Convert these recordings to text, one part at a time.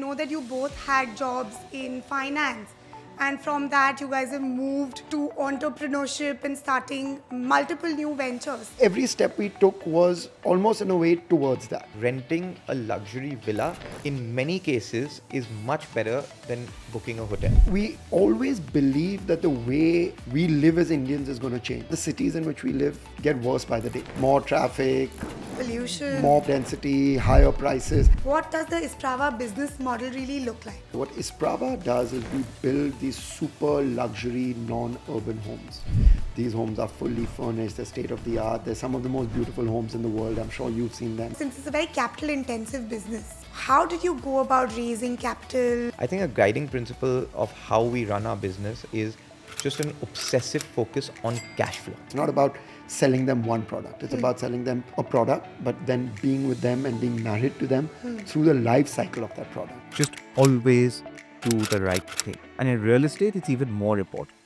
know that you both had jobs in finance. And from that, you guys have moved to entrepreneurship and starting multiple new ventures. Every step we took was almost in a way towards that. Renting a luxury villa in many cases is much better than booking a hotel. We always believe that the way we live as Indians is going to change. The cities in which we live get worse by the day. More traffic, Pollution. more density, higher prices. What does the Isprava business model really look like? What Isprava does is we build these super luxury non-urban homes. These homes are fully furnished, they're state of the art. They're some of the most beautiful homes in the world. I'm sure you've seen them. Since it's a very capital intensive business, how did you go about raising capital? I think a guiding principle of how we run our business is just an obsessive focus on cash flow. It's not about selling them one product. It's about selling them a product, but then being with them and being married to them through the life cycle of that product. Just always do the right thing. And in real estate, it's even more important.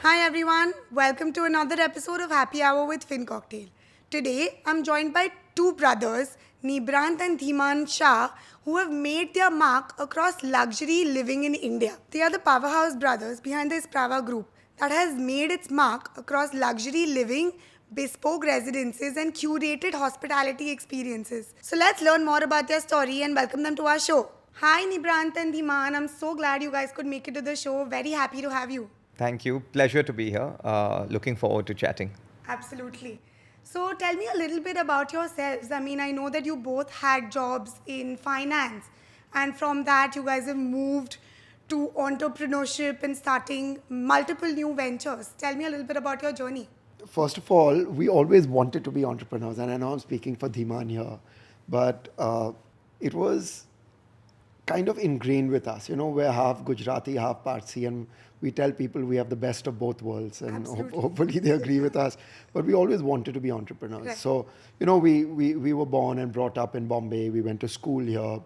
Hi everyone, welcome to another episode of Happy Hour with Fin Cocktail. Today, I'm joined by two brothers, Nibhrant and Dhimaan Shah, who have made their mark across luxury living in India. They are the powerhouse brothers behind the Isprava Group that has made its mark across luxury living, bespoke residences and curated hospitality experiences. So let's learn more about their story and welcome them to our show. Hi Nibhrant and Dhimaan, I'm so glad you guys could make it to the show. Very happy to have you. Thank you. Pleasure to be here. Looking forward to chatting. Absolutely. So tell me a little bit about yourselves. I mean, I know that you both had jobs in finance, and from that you guys have moved to entrepreneurship and starting multiple new ventures. Tell me a little bit about your journey. First of all, we always wanted to be entrepreneurs, and I know I'm speaking for Dhimaan here, but it was kind of ingrained with us. You know, we're half Gujarati, half Parsi, and we tell people we have the best of both worlds, and hopefully they agree with us. But we always wanted to be entrepreneurs. Right. So, you know, we were born and brought up in Bombay. We went to school here,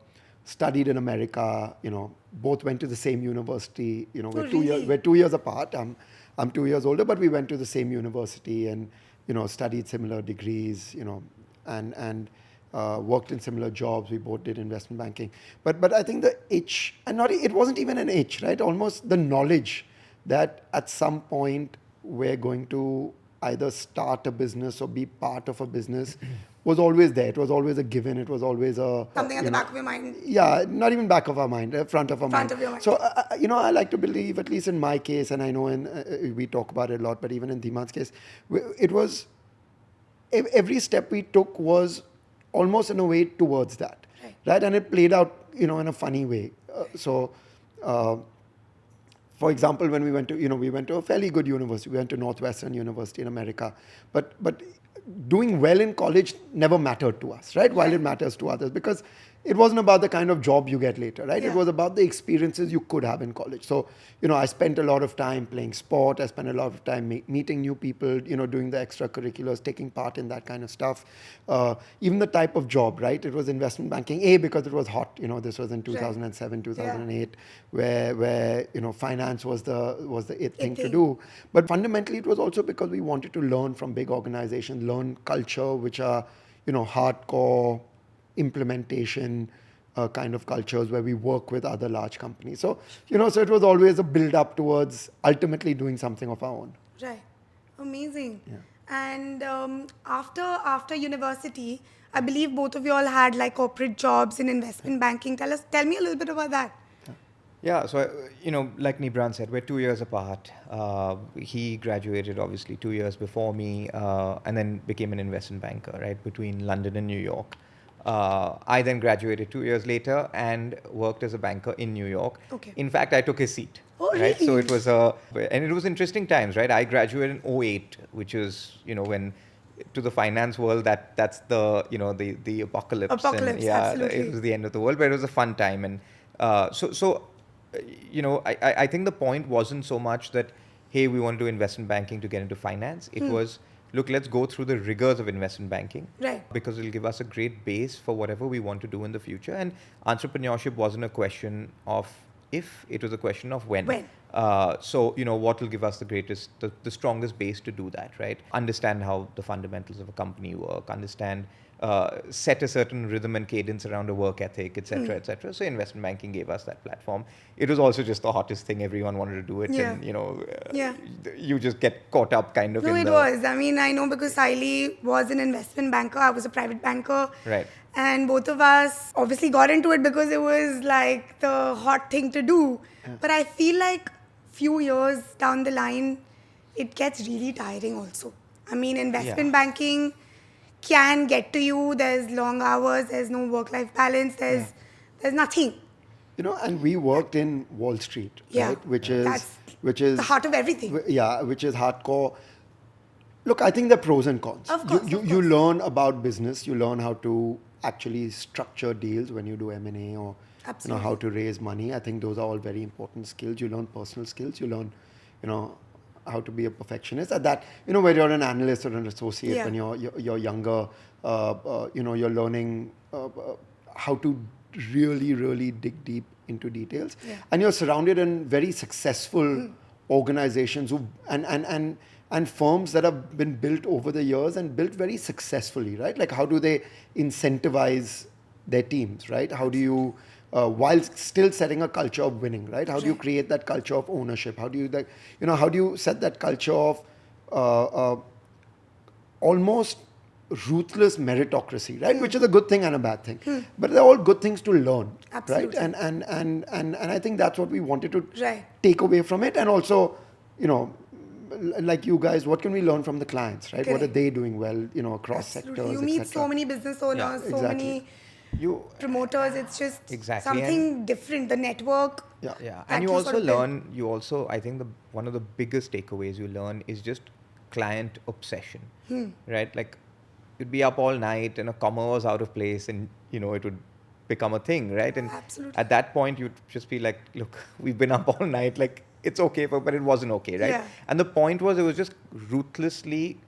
studied in America. You know, both went to the same university. You know, we're 2 years apart. I'm 2 years older, but we went to the same university and, you know, studied similar degrees. You know, and worked in similar jobs. We both did investment banking. But I think the itch, and it wasn't even an itch, right? Almost the knowledge that at some point we're going to either start a business or be part of a business was always there. It was always a given. It was always Something at the back of your mind. Yeah, not even back of our mind, front of our mind. Front of your mind. So, you know, I like to believe, at least in my case, and I know we talk about it a lot, but even in Dhimaan's case, it was, every step we took was almost in a way towards that, right? And it played out, you know, in a funny way. For example, when we went to a fairly good university. We went to Northwestern University in America, but doing well in college never mattered to us, right? While it matters to others, because it wasn't about the kind of job you get later, right? Yeah. It was about the experiences you could have in college. So, you know, I spent a lot of time playing sport. I spent a lot of time meeting new people, you know, doing the extracurriculars, taking part in that kind of stuff. Even the type of job, right? It was investment banking, because it was hot. You know, this was in 2007, 2008, where you know, finance was the it thing to do. But fundamentally, it was also because we wanted to learn from big organizations, learn culture, which are, you know, hardcore implementation kind of cultures where we work with other large companies. So, you know, so it was always a build up towards ultimately doing something of our own. Right. Amazing. Yeah. And after university, I believe both of you all had like corporate jobs in investment banking. Tell me a little bit about that. Yeah, so, you know, like Nibhrant said, we're 2 years apart. He graduated, obviously, 2 years before me, and then became an investment banker, right, between London and New York. I then graduated 2 years later and worked as a banker in New York. Okay. In fact, I took his seat. Oh, right? really? So it was and it was interesting times, right? I graduated in 2008, which is, you know, when to the finance world, that's the, you know, the apocalypse. Apocalypse, and, yeah, absolutely. it was the end of the world, but it was a fun time. And you know, I think the point wasn't so much that, hey, we want to do investment banking to get into finance. It was, look, let's go through the rigors of investment banking. Right. Because it'll give us a great base for whatever we want to do in the future. And entrepreneurship wasn't a question of if, it was a question of when. When. So, what will give us the strongest base to do that, right? Understand how the fundamentals of a company work, set a certain rhythm and cadence around a work ethic, etc., etc. So investment banking gave us that platform. It was also just the hottest thing. Everyone wanted to do it. Yeah. And, you just get caught up kind of No, in it was. I mean, I know because Saili was an investment banker. I was a private banker. Right. And both of us obviously got into it because it was like the hot thing to do. Yeah. But I feel like few years down the line, it gets really tiring also. I mean, investment banking can get to you. There's long hours. There's no work-life balance. There's nothing. And we worked in Wall Street, Yeah. right? Which That's is the heart of everything. Yeah, which is hardcore. Look, I think there are pros and cons. Of course, You learn about business. You learn how to actually structure deals when you do M&A or Absolutely. how to raise money. I think those are all very important skills. You learn personal skills. You learn, how to be a perfectionist. At that, where you're an analyst or an associate, when you're younger, you're learning how to really, really dig deep into details. Yeah. And you're surrounded in very successful organizations and firms that have been built over the years and built very successfully, right? Like, how do they incentivize their teams, right? How do you, while still setting a culture of winning, right? How do you create that culture of ownership? How do you, how do you set that culture of almost ruthless meritocracy, right? Which is a good thing and a bad thing. But they're all good things to learn, Absolutely. right? And I think that's what we wanted to Right. take away from it. And also, like you guys, what can we learn from the clients, right? What are Correct. they doing well, across Absolutely. sectors, You meet etc. so many business owners, so exactly. many You promoters. It's just Exactly. something different. The network. Yeah. Yeah, that and you you also sort of build. learn. I think one of the biggest takeaways you learn is just client obsession, right? Like, you'd be up all night and a comma was out of place, and it would become a thing, right? And Absolutely. at that point, you'd just be like, look, we've been up all night, like, it's okay, but it wasn't okay, right? Yeah. And the point was, it was just ruthlessly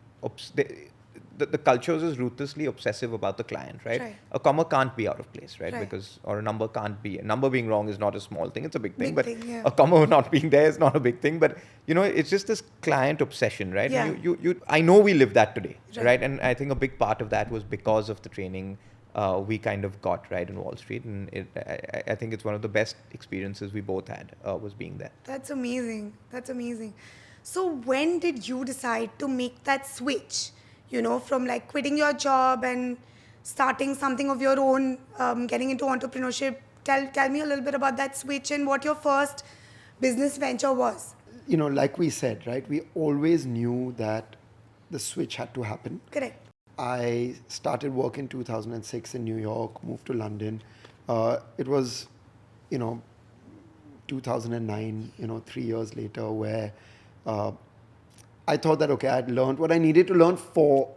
the culture was just ruthlessly obsessive about the client, right? Right. A comma can't be out of place, right? Right. Or a number can't be. A number being wrong is not a small thing; it's a big thing. Big But thing, yeah. a comma not being there is not a big thing. But it's just this client obsession, right? Yeah. And I know we live that today, Right. right? And I think a big part of that was because of the training we kind of got right in Wall Street, and I think it's one of the best experiences we both had was being there. That's amazing. That's amazing. So when did you decide to make that switch? From like quitting your job and starting something of your own, getting into entrepreneurship. Tell me a little bit about that switch and what your first business venture was. Like we said, right? We always knew that the switch had to happen. Correct. I started work in 2006 in New York, moved to London. It was, 2009, 3 years later, where I thought that, okay, I'd learned what I needed to learn for...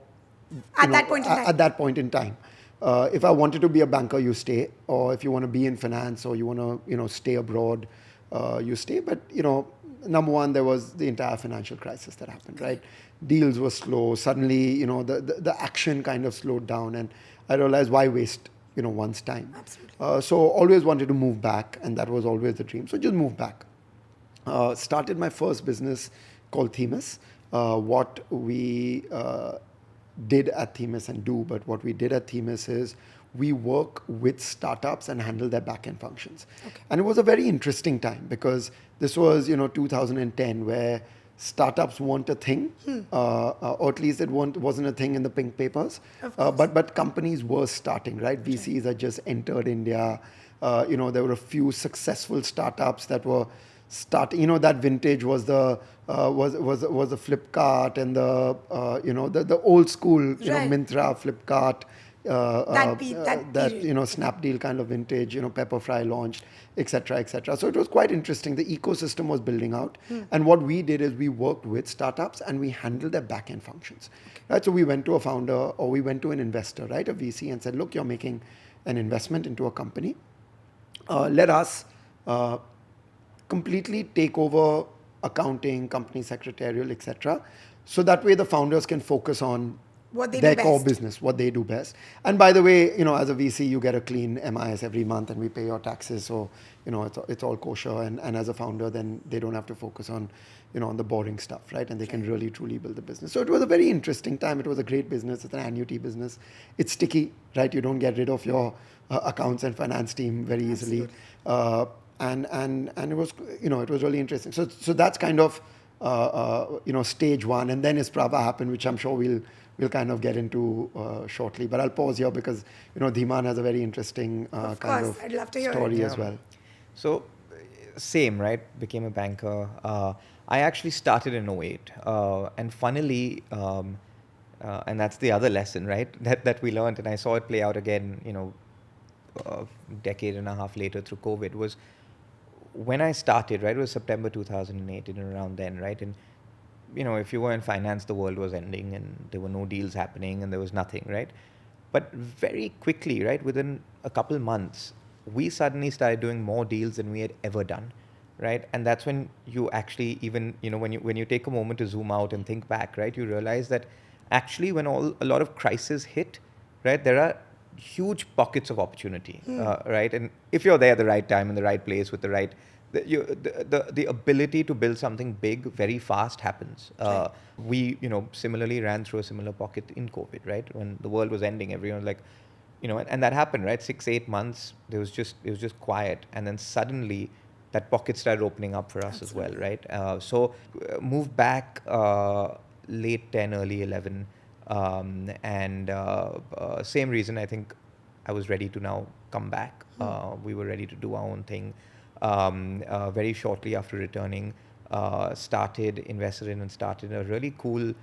At that point in time. At that point in time. If I wanted to be a banker, you stay. Or if you want to be in finance or you want to, stay abroad, you stay. But, number one, there was the entire financial crisis that happened, right? Deals were slow. Suddenly, the action kind of slowed down. And I realized, why waste, one's time? Absolutely. So always wanted to move back. And that was always the dream. So just move back. Started my first business called Themis. What we did at Themis and do, but what we did at Themis is we work with startups and handle their back-end functions. Okay. And it was a very interesting time because this was, 2010, where startups weren't a thing, or at least it wasn't a thing in the pink papers. Of course. But companies were starting, right? VCs had just entered India. There were a few successful startups that were starting. That vintage was the Flipkart and the old school, Right. Myntra, Flipkart. That period. Snapdeal kind of vintage, Pepperfry launched, etc., etc. So it was quite interesting. The ecosystem was building out. And what we did is we worked with startups and we handled their back-end functions. Right? So we went to a founder or we went to an investor, right, a VC, and said, look, you're making an investment into a company. Let us completely take over accounting, company secretarial, etc. So that way the founders can focus on what they their do core best. business, what they do best. And by the way, as a VC, you get a clean MIS every month and we pay your taxes. So, it's all kosher. And as a founder, then they don't have to focus on, on the boring stuff, right? And they can really, truly build the business. So it was a very interesting time. It was a great business. It's an annuity business. It's sticky, right? You don't get rid of your accounts and finance team very easily. And it was, it was really interesting. So that's kind of, stage one. And then Isprava happened, which I'm sure we'll kind of get into shortly. But I'll pause here because, Dhimaan has a very interesting kind of I'd love to hear it. story as well. So, same, right? Became a banker. I actually started in '08. And funnily, and that's the other lesson, right? That we learned, and I saw it play out again, a decade and a half later through COVID, was when I started, right? It was September 2008 and around then, right? And if you were in finance, the world was ending and there were no deals happening and there was nothing, right? But very quickly, right, within a couple months, we suddenly started doing more deals than we had ever done, right? And that's when you actually even, when you take a moment to zoom out and think back, right, you realize that actually when a lot of crises hit, right, there are huge pockets of opportunity, right? And if you're there at the right time in the right place with the right, the ability to build something big very fast happens. We, similarly ran through a similar pocket in COVID, right? When the world was ending, everyone was like, and that happened, right? 6-8 months, it was just quiet. And then suddenly that pocket started opening up for us as well, right? So moved back late 10, early 11. And same reason, I think I was ready to now come back. We were ready to do our own thing. Very shortly after returning, invested in and started a really cool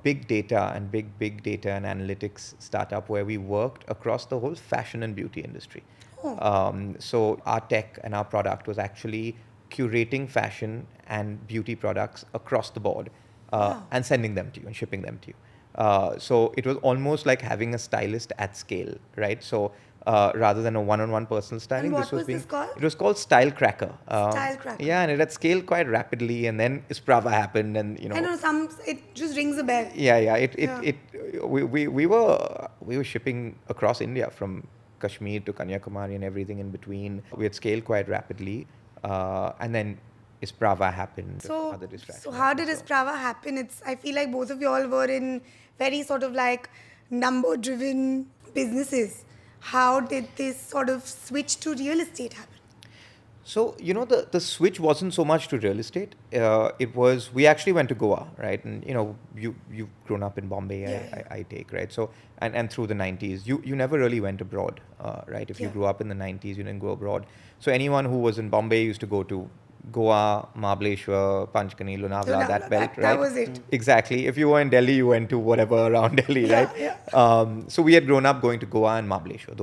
big data and big data and analytics startup where we worked across the whole fashion and beauty industry. So our tech and our product was actually curating fashion and beauty products across the board and sending them to you and shipping them to you. So it was almost like having a stylist at scale, right? So rather than a one-on-one personal styling, And what was this called? It was called StyleCracker. StyleCracker. Yeah, and it had scaled quite rapidly, and then Isprava happened, and I know it just rings a bell. Yeah. We were shipping across India from Kashmir to Kanyakumari and everything in between. We had scaled quite rapidly, and then Isprava happened. Other distractions. So how did Isprava happen? I feel like both of you all were in very sort of like number-driven businesses. How did this sort of switch to real estate happen? So, the switch wasn't so much to real estate. It was, we actually went to Goa, right? And, you've grown up in Bombay, I take, right? So, and through the 90s, you never really went abroad, right? If you grew up in the 90s, you didn't go abroad. So anyone who was in Bombay used to go to Goa, Mahabaleshwar, Panchkani, Lonavala, that belt, right? That was it. Exactly. If you were in Delhi, you went to whatever around Delhi, right? Yeah. So we had grown up going to Goa and Mahabaleshwar.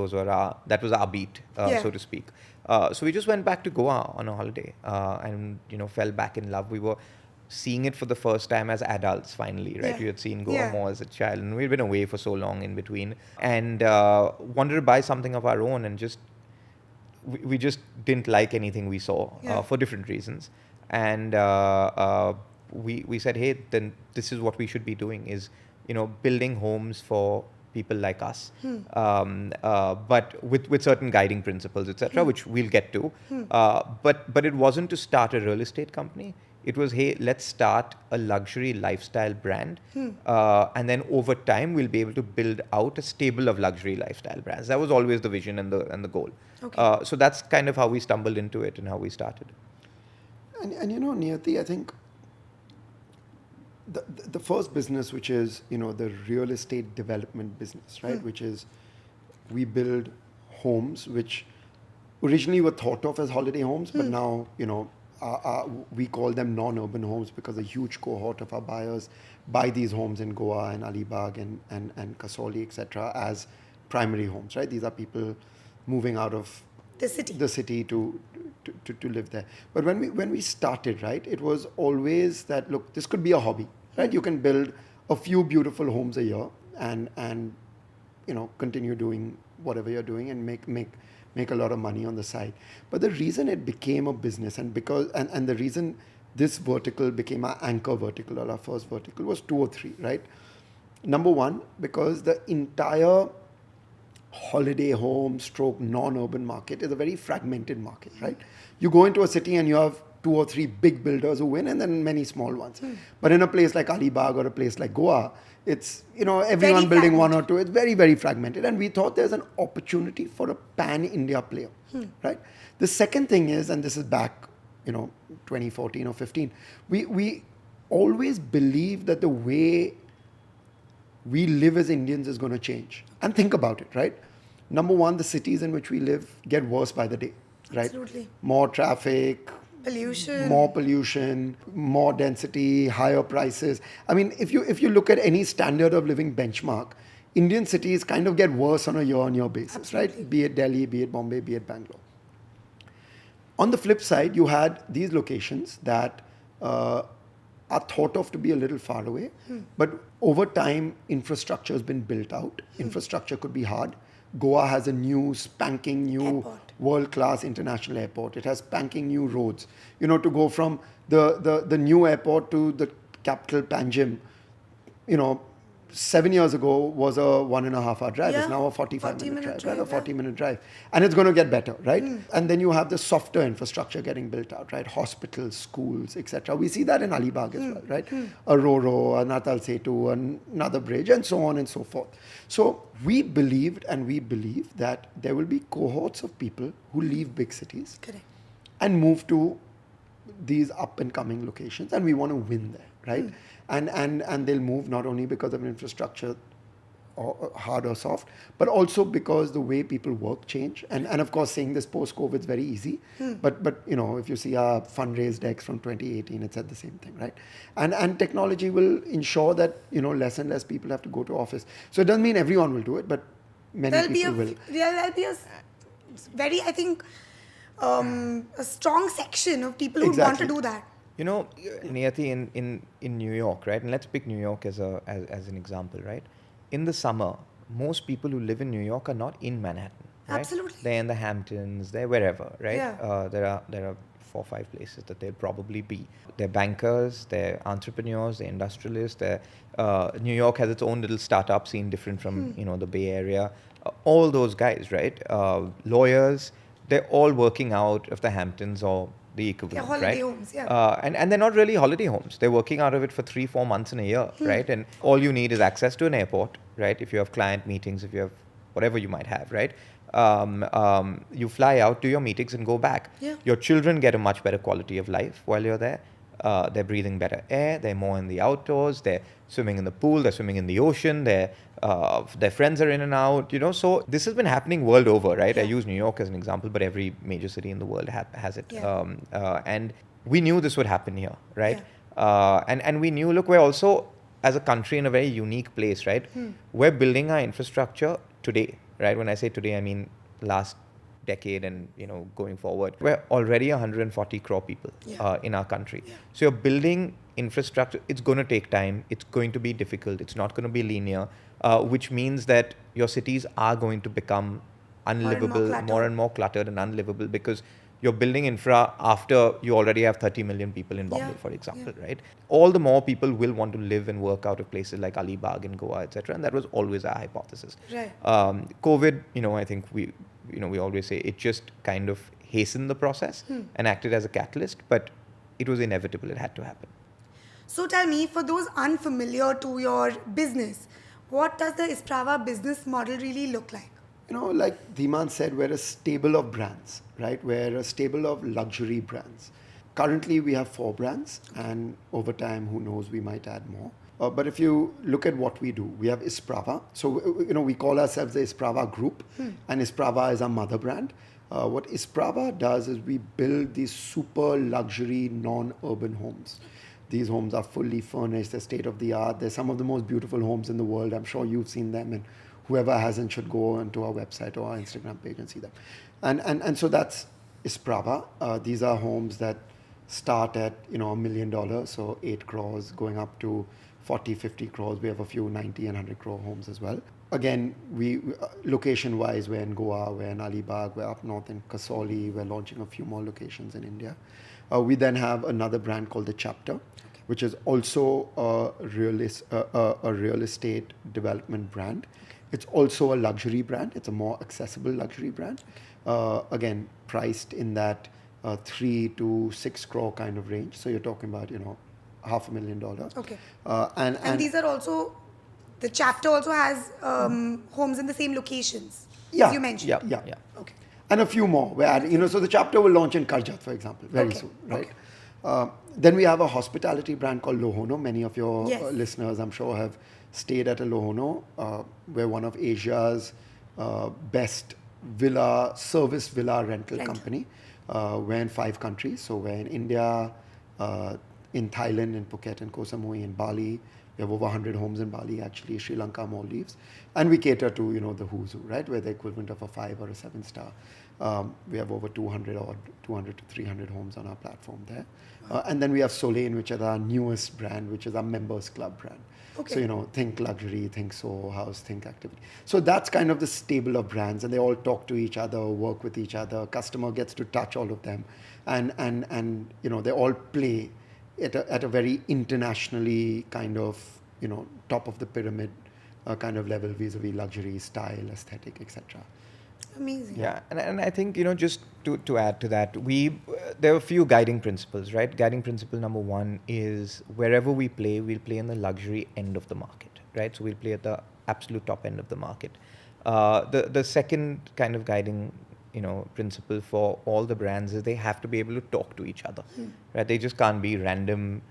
That was our beat, so to speak. So we just went back to Goa on a holiday and, fell back in love. We were seeing it for the first time as adults finally, right? Yeah. We had seen Goa Yeah. more as a child and we'd been away for so long in between and wanted to buy something of our own and just we just didn't like anything we saw for different reasons. And we said, hey, then this is what we should be doing is, building homes for people like us, but with certain guiding principles, etc., which we'll get to. But it wasn't to start a real estate company. It was, hey, let's start a luxury lifestyle brand. And then over time, we'll be able to build out a stable of luxury lifestyle brands. That was always the vision and the goal. Okay. So that's kind of how we stumbled into it and how we started. And Niyati, I think the first business, which is, the real estate development business, right? Which is we build homes, which originally were thought of as holiday homes, but now, we call them non-urban homes because a huge cohort of our buyers buy these homes in Goa and Alibag and Kasoli, etc., as primary homes, right? These are people moving out of The city to live there. But when we started, right, it was always that, look, this could be a hobby, right? You can build a few beautiful homes a year and continue doing whatever you're doing and make a lot of money on the side. But the reason it became a business and the reason this vertical became our anchor vertical or our first vertical was two or three, right? Number one, because the entire holiday home stroke non-urban market is a very fragmented market, right? You go into a city and you have 2 or 3 big builders who win and then many small ones. But in a place like Alibag or a place like Goa, it's, everyone building one or two. It's very, very fragmented. And we thought there's an opportunity for a pan-India player, right? The second thing is, and this is back, 2014 or 15, we always believe that the way we live as Indians is going to change. And think about it, right? Number one, the cities in which we live get worse by the day, right? Absolutely. More traffic, more pollution, more density, higher prices. I mean, if you look at any standard of living benchmark, Indian cities kind of get worse on a year-on-year basis, Absolutely. right? Be it Delhi, be it Bombay, be it Bangalore. On the flip side, you had these locations that are thought of to be a little far away, but over time, infrastructure has been built out. Infrastructure could be hard. Goa has a spanking new Airport. world-class international airport. It has spanking new roads. To go from the new airport to the capital Panjim, 7 years ago was a 1.5 hour drive. Yeah. It's now a 45-minute drive, right? A yeah. 40-minute drive. And it's going to get better, right? And then you have the softer infrastructure getting built out, right? Hospitals, schools, etc. We see that in Alibag as well, right? A Roro, a Natal Setu, another bridge, and so on and so forth. So we believed and we believe that there will be cohorts of people who leave big cities Correct. and move to these up and coming locations, and we want to win there, right? And they'll move not only because of infrastructure, or hard or soft, but also because the way people work change. And of course, saying this post-COVID is very easy. But if you see our fundraise decks from 2018, it said the same thing, right? And technology will ensure that less and less people have to go to office. So it doesn't mean everyone will do it, but many people will. There'll be a very, I think, a strong section of people who want to do that. Niyati, in New York, right? And let's pick New York as an example, right? In the summer, most people who live in New York are not in Manhattan, right? Absolutely. They're in the Hamptons, they're wherever, right? Yeah. There are 4 or 5 places that they'll probably be. They're bankers, they're entrepreneurs, they're industrialists. New York has its own little startup scene, different from the Bay Area. All those guys, right? Lawyers, they're all working out of the Hamptons or the equivalent, holiday right? homes, yeah. And they're not really holiday homes. They're working out of it for 3-4 months in a year, right? And all you need is access to an airport, right? If you have client meetings, if you have whatever you might have, right? You fly out, do your meetings and go back. Yeah. Your children get a much better quality of life while you're there. They're breathing better air. They're more in the outdoors. They're swimming in the pool. They're swimming in the ocean. Their friends are in and out. So this has been happening world over, right? Yeah. I use New York as an example, but every major city in the world has it. Yeah. And we knew this would happen here, right? Yeah. And we knew, look, we're also as a country in a very unique place, right? We're building our infrastructure today, right? When I say today, I mean last decade and going forward. We're already 140 crore people in our country. Yeah. So you're building infrastructure. It's going to take time. It's going to be difficult. It's not going to be linear, which means that your cities are going to become unlivable, more and more cluttered and unlivable, because you're building infra after you already have 30 million people in Bombay, for example, right? All the more people will want to live and work out of places like Alibag and Goa, etc. And that was always our hypothesis. Right. COVID, I think we always say it just kind of hastened the process and acted as a catalyst, but it was inevitable. It had to happen. So tell me, for those unfamiliar to your business, what does the Isprava business model really look like? Like Dhimaan said, we're a stable of brands, right? We're a stable of luxury brands. Currently, we have 4 brands, and over time, who knows, we might add more. But if you look at what we do, we have Isprava. So, we call ourselves the Isprava Group, and Isprava is our mother brand. What Isprava does is we build these super luxury non-urban homes. These homes are fully furnished, they're state-of-the-art. They're some of the most beautiful homes in the world. I'm sure you've seen them, and whoever hasn't should go onto our website or our Instagram page and see them. And so that's Isprava. These are homes that start at $1 million, so 8 crores, going up to 40, 50 crores. We have a few 90 and 100 crore homes as well. Again, we location-wise, we're in Goa, we're in Alibag, we're up north in Kasauli. We're launching a few more locations in India. We then have another brand called The Chapter. which is also a real estate development brand. It's also a luxury brand. It's a more accessible luxury brand. Again, priced in that 3 to 6 crore kind of range. So you're talking about, $500,000. Okay. And these are also, the chapter also has homes in the same locations, Yeah. as you mentioned. Yeah. Okay. And a few more. So the chapter will launch in Karjat, for example, very Okay, soon, right? Then we have a hospitality brand called Lohono. Many of your Yes. listeners, I'm sure, have stayed at a Lohono. We're one of Asia's best service villa rental company. We're in 5 countries. So we're in India, in Thailand, in Phuket, in Koh Samui, in Bali. We have over 100 homes in Bali, actually, Sri Lanka, Maldives. And we cater to, the who's who, right? We're the equivalent of a 5 or a 7-star. We have over 200 to 300 homes on our platform there. And then we have Solene, which is our newest brand, which is our members club brand. Okay. So, think luxury, think Soho House, think activity. So that's kind of the stable of brands, and they all talk to each other, work with each other. Customer gets to touch all of them. And they all play at a very internationally kind of, top of the pyramid kind of level vis-a-vis luxury, style, aesthetic, etc. Amazing. Yeah, and I think, just to add to that, there are a few guiding principles, right? Guiding principle number 1 is wherever we play, we'll play in the luxury end of the market, right? So we'll play at the absolute top end of the market. The second kind of guiding principle for all the brands is they have to be able to talk to each other, right? They just can't be random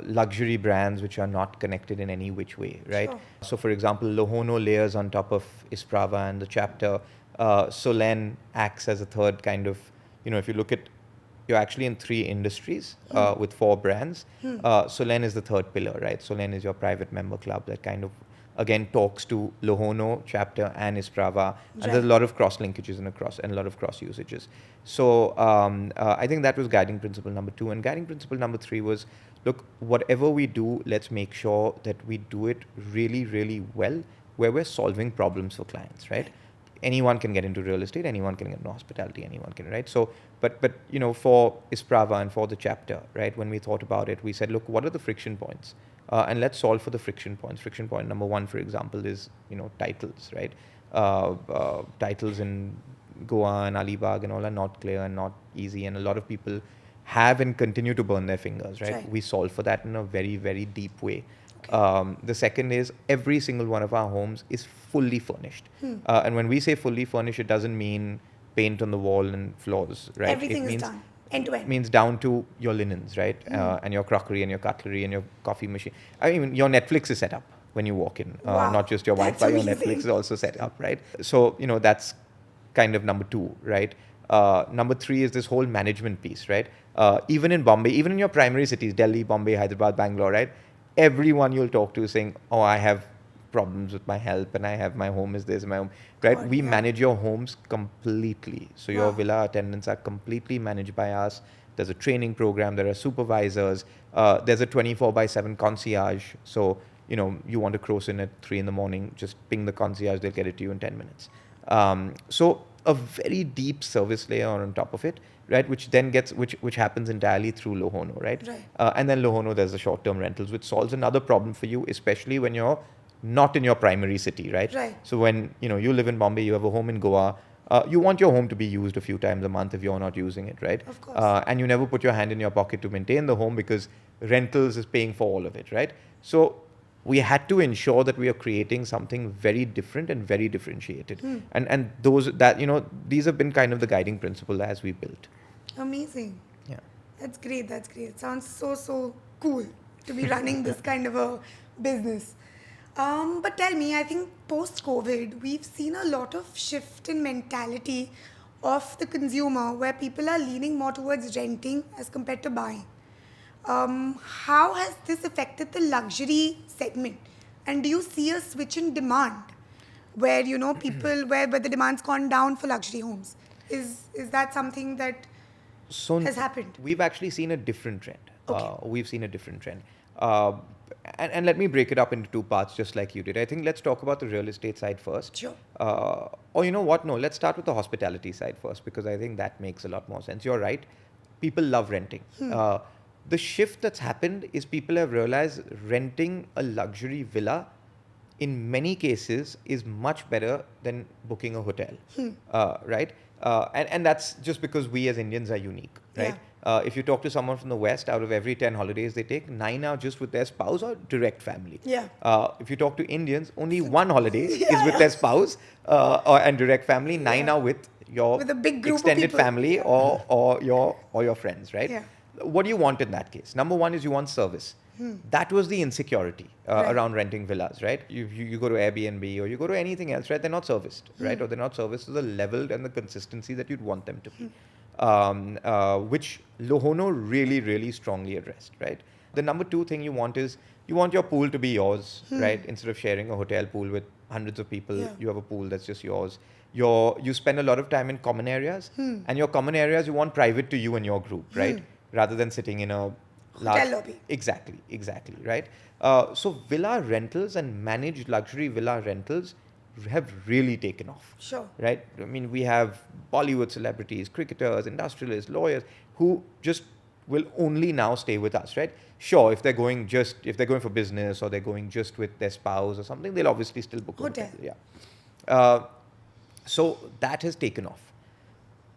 luxury brands which are not connected in any which way, right? Sure. So, for example, Lohono layers on top of Isprava and the chapter. Solene acts as a third kind of, if you look at, you're actually in 3 industries with 4 brands. Solene is the third pillar, right? Solene is your private member club that kind of, again, talks to Lohono, chapter, and Isprava. And there's a lot of cross linkages and a lot of cross usages. So I think that was guiding principle number 2. And guiding principle number 3 was, look, whatever we do, let's make sure that we do it really, really well, where we're solving problems for clients, right? Anyone can get into real estate, anyone can get into hospitality, anyone can, right? So, but for Isprava and for the chapter, right, when we thought about it, we said, look, what are the friction points? And let's solve for the friction points. Friction point number 1, for example, is, titles, right? Titles in Goa and Alibag and all are not clear and not easy, and a lot of people have and continue to burn their fingers, right? We solve for that in a very, very deep way. The second is every single one of our homes is fully furnished. And when we say fully furnished, it doesn't mean paint on the wall and floors, right? Everything is done, end to end. It means down to your linens, right? And your crockery and your cutlery and your coffee machine. I mean, your Netflix is set up when you walk in, Wow, not just your that's Wi-Fi. Your amazing. Netflix is also set up, right? So, that's kind of number 2, right? Number 3 is this whole management piece, right? Even in Bombay, even in your primary cities, Delhi, Bombay, Hyderabad, Bangalore, right? Everyone you'll talk to is saying, oh, I have problems with my health and my home is this, my home, right? God, We yeah. manage your homes completely. So your Wow. villa attendants are completely managed by us. There's a training program. There are supervisors. There's a 24/7 concierge. So, you want to cross in at 3 a.m, just ping the concierge. They'll get it to you in 10 minutes. So a very deep service layer on top of it, right? Which then which happens entirely through Lohono, right? And then Lohono, there's the short-term rentals, which solves another problem for you, especially when you're not in your primary city, right? So when, you live in Bombay, you have a home in Goa, you want your home to be used a few times a month if you're not using it, right? Of course. And you never put your hand in your pocket to maintain the home because rentals is paying for all of it, right? So we had to ensure that we are creating something very different and very differentiated. And these have been kind of the guiding principle as we built. Amazing. Yeah. That's great. It sounds so cool to be running this kind of a business. But tell me, I think post-COVID, we've seen a lot of shift in mentality of the consumer where people are leaning more towards renting as compared to buying. How has this affected the luxury segment? And do you see a switch in demand where, people, where the demand's gone down for luxury homes? Is that something that has happened? We've actually seen a different trend. Okay. We've seen a different trend. And let me break it up into 2 parts, just like you did. I think let's talk about the real estate side first. Sure. Or you know what? No, let's start with the hospitality side first, because I think that makes a lot more sense. You're right. People love renting. the shift that's happened is people have realized renting a luxury villa in many cases is much better than booking a hotel, right? And that's just because we as Indians are unique, right? If you talk to someone from the West, out of every 10 holidays they take, 9 are just with their spouse or direct family. If you talk to Indians, only 1 holiday is with their spouse and direct family. 9 are with your With a big group of extended people. family or your friends, right? Yeah. What do you want in that case? Number one is you want service. That was the insecurity around renting villas, right? You go to Airbnb or you go to anything else, right? They're not serviced, right? Or they're not serviced to the level and the consistency that you'd want them to be, which Lohono really, really strongly addressed, right? The number 2 thing you want is you want your pool to be yours, right? Instead of sharing a hotel pool with hundreds of people, you have a pool that's just yours. You spend a lot of time in common areas, and your common areas you want private to you and your group, right? Rather than sitting in a Hotel lobby. Exactly, right? So villa rentals and managed luxury villa rentals have really taken off. Sure. Right? I mean, we have Bollywood celebrities, cricketers, industrialists, lawyers who just will only now stay with us, right? Sure, if they're going for business or they're going just with their spouse or something, they'll obviously still book a hotel. Yeah. So that has taken off.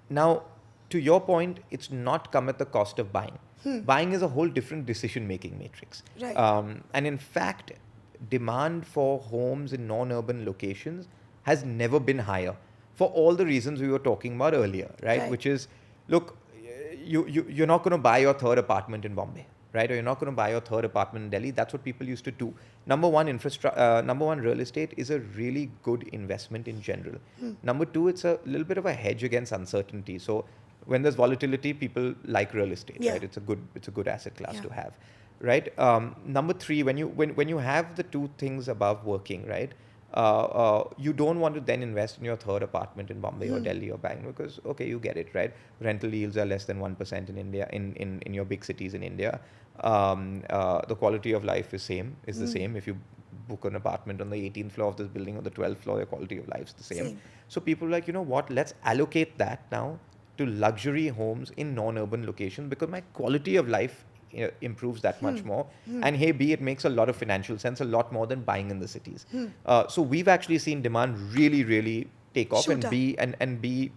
Now, to your point, it's not come at the cost of buying. Buying is a whole different decision-making matrix. Right. And in fact, demand for homes in non-urban locations has never been higher for all the reasons we were talking about earlier, right? Which is, look, you're not going to buy your 3rd apartment in Bombay, right? Or you're not going to buy your 3rd apartment in Delhi. That's what people used to do. Number one, real estate is a really good investment in general. Number 2, it's a little bit of a hedge against uncertainty. So when there's volatility, people like real estate, right? It's a good asset class to have, right? Number 3, when you have the 2 things above working, right? You don't want to then invest in your 3rd apartment in Bombay or Delhi or Bangalore because, okay, you get it, right? Rental yields are less than 1% in India, in your big cities in India. The quality of life is the same. If you book an apartment on the 18th floor of this building or the 12th floor, the quality of life is the same. So people are like, you know what, let's allocate that now to luxury homes in non-urban locations because my quality of life improves that much more. And hey, B, it makes a lot of financial sense, a lot more than buying in the cities. So we've actually seen demand really, really take off and be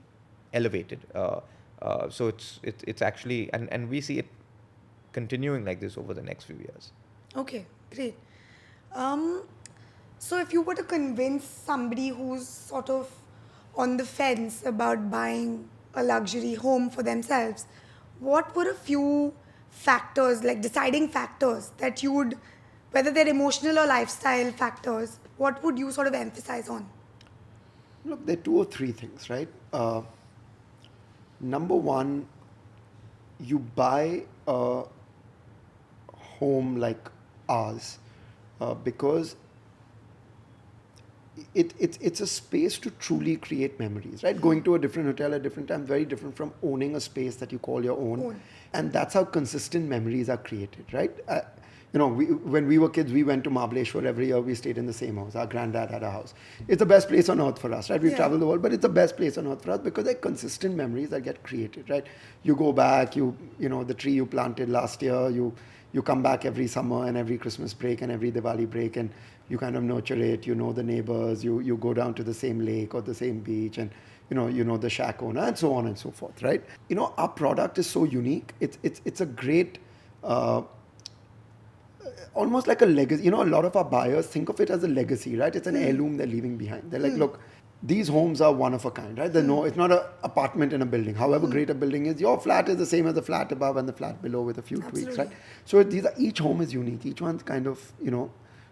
elevated. So it's actually, and we see it continuing like this over the next few years. Okay, great. So if you were to convince somebody who's sort of on the fence about buying a luxury home for themselves, what were a few factors, like deciding factors that you would, whether they're emotional or lifestyle factors, what would you sort of emphasize on? Look, there are 2 or 3 things, right? Number 1, you buy a home like ours because it's a space to truly create memories, right? Going to a different hotel at different time, very different from owning a space that you call your own. And that's how consistent memories are created, right? When we were kids, we went to Mahabaleshwar every year. We stayed in the same house. Our granddad had a house. It's the best place on earth for us, right? We've traveled the world, but it's the best place on earth for us because they're consistent memories that get created, right? You go back, the tree you planted last year, you come back every summer and every Christmas break and every Diwali break and you kind of nurture it, you know the neighbors, you go down to the same lake or the same beach and you know the shack owner and so on and so forth, right? Our product is so unique. It's a great, almost like a legacy. A lot of our buyers think of it as a legacy, right? It's an heirloom they're leaving behind. They're like, look, these homes are one of a kind, right? It's not an apartment in a building. However great a building is, your flat is the same as the flat above and the flat below with a few tweaks, right? So each home is unique. Each one's kind of,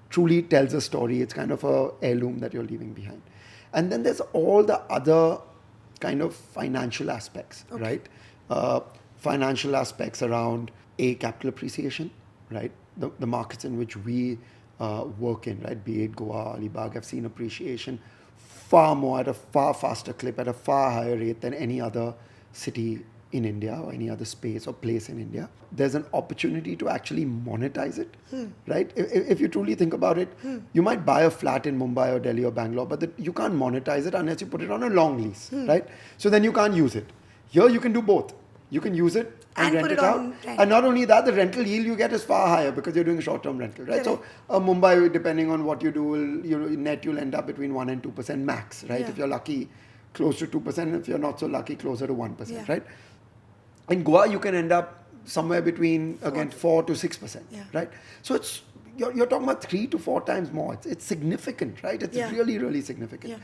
truly tells a story. It's kind of a heirloom that you're leaving behind. And then there's all the other kind of financial aspects, right? Financial aspects around capital appreciation, right? The markets in which we work in, right? Be it Goa, Alibag, have seen appreciation far more at a far faster clip, at a far higher rate than any other city in India or any other space or place in India. There's an opportunity to actually monetize it, right? If you truly think about it, you might buy a flat in Mumbai or Delhi or Bangalore, but you can't monetize it unless you put it on a long lease, right? So then you can't use it. Here you can do both. You can use it And rent put it out. on rent. And not only that, the rental yield you get is far higher because you're doing a short-term rental, right? So Mumbai, depending on what you do, you'll end up between 1% and 2% max, right? Yeah. If you're lucky, close to 2%. If you're not so lucky, closer to 1%, Yeah. right? In Goa, you can end up somewhere between, again, 4 to 6%, Yeah. right? So you're talking about 3 to 4 times more. It's significant, right? It's Yeah. really, really significant. Yeah.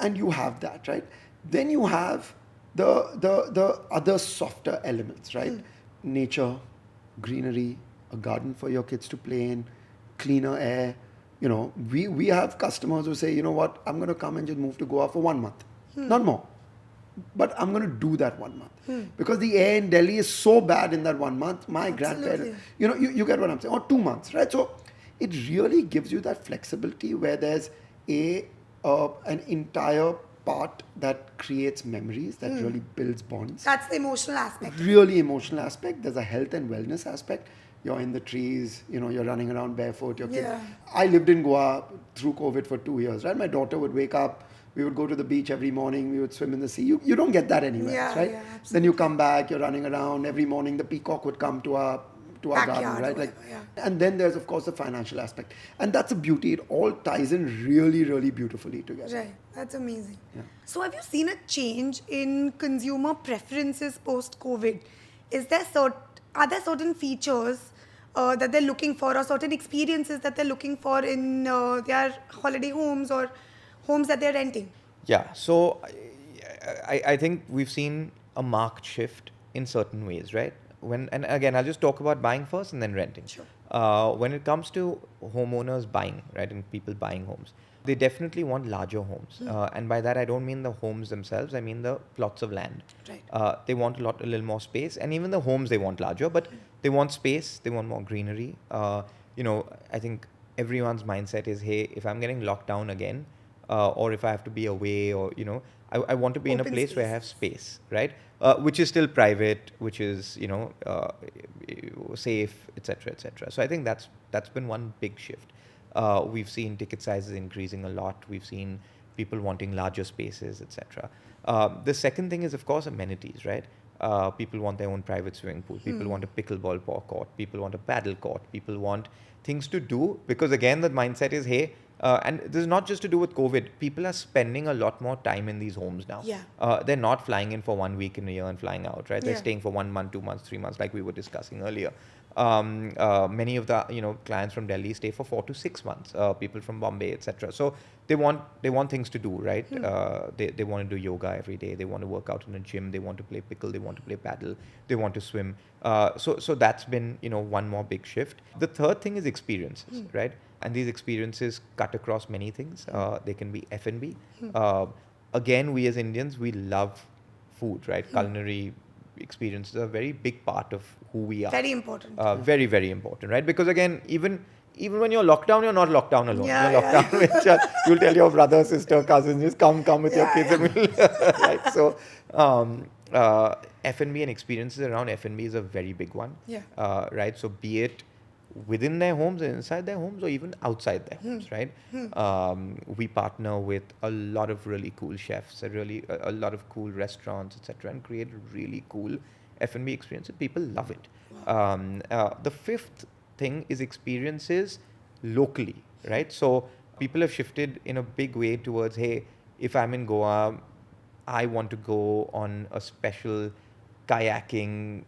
And you have that, right? Then you have the other softer elements, right? Nature, greenery, a garden for your kids to play in, cleaner air. You know, we have customers who say, you know what, I'm going to come and just move to Goa for 1 month, not more. But I'm going to do that 1 month because the air in Delhi is so bad in that 1 month. My grandparents, you get what I'm saying, or 2 months, right? So it really gives you that flexibility where there's an entire part that creates memories, that really builds bonds. That's the emotional aspect. Really emotional aspect. There's a health and wellness aspect. You're in the trees, you're running around barefoot. Your kids. Yeah. I lived in Goa through COVID for 2 years, right? My daughter would wake up. We would go to the beach every morning. We would swim in the sea. You don't get that anywhere, Yeah, right? yeah, Then you come back. You're running around every morning. The peacock would come to our garden, Backyard right? or whatever, yeah. And then there's of course the financial aspect, and that's a beauty. It all ties in really, really beautifully together. Right. That's amazing. Yeah. So have you seen a change in consumer preferences post-COVID? Are there certain features that they're looking for, or certain experiences that they're looking for in their holiday homes or homes that they're renting? Yeah, so I think we've seen a marked shift in certain ways, right? And again, I'll just talk about buying first and then renting. Sure. When it comes to homeowners buying, right, and people buying homes, they definitely want larger homes. And by that, I don't mean the homes themselves, I mean the plots of land. Right. They want a little more space, and even the homes they want larger, but they want space, they want more greenery. I think everyone's mindset is, hey, if I'm getting locked down again, or if I have to be away, or, I want to be in a Open place where I have spaces. space, right? Which is still private, which is, safe, etc., etc. So I think that's been one big shift. We've seen ticket sizes increasing a lot. We've seen people wanting larger spaces, etc. The second thing is, of course, amenities, right? People want their own private swimming pool. People want a pickleball court. People want a paddle court. People want things to do, because again, the mindset is, hey, and this is not just to do with COVID. People are spending a lot more time in these homes now. Yeah. They're not flying in for 1 week in a year and flying out, right? They're Yeah. staying for 1 month, 2 months, 3 months, like we were discussing earlier. Many of the clients from Delhi stay for 4 to 6 months. People from Bombay, etc. So they want things to do, right? They want to do yoga every day. They want to work out in a gym. They want to play pickle. They want to play paddle. They want to swim. So that's been one more big shift. The third thing is experiences, right? And these experiences cut across many things. They can be F&B. Again, we as Indians, we love food, right? Culinary experiences are a very big part of who we are. Very important. Very, very important, right? Because again, even when you're locked down, you're not locked down alone. Yeah, you're locked down with you'll tell your brother, sister, cousins, just come with your kids. And right? So F&B and experiences around F&B is a very big one. Yeah. Right? So be it within their homes, inside their homes, or even outside their homes, right? We partner with a lot of really cool chefs, a lot of cool restaurants, etc., and create really cool F&B experiences. People love it. The fifth thing is experiences locally, right? So people have shifted in a big way towards, hey, if I'm in Goa, I want to go on a special kayaking,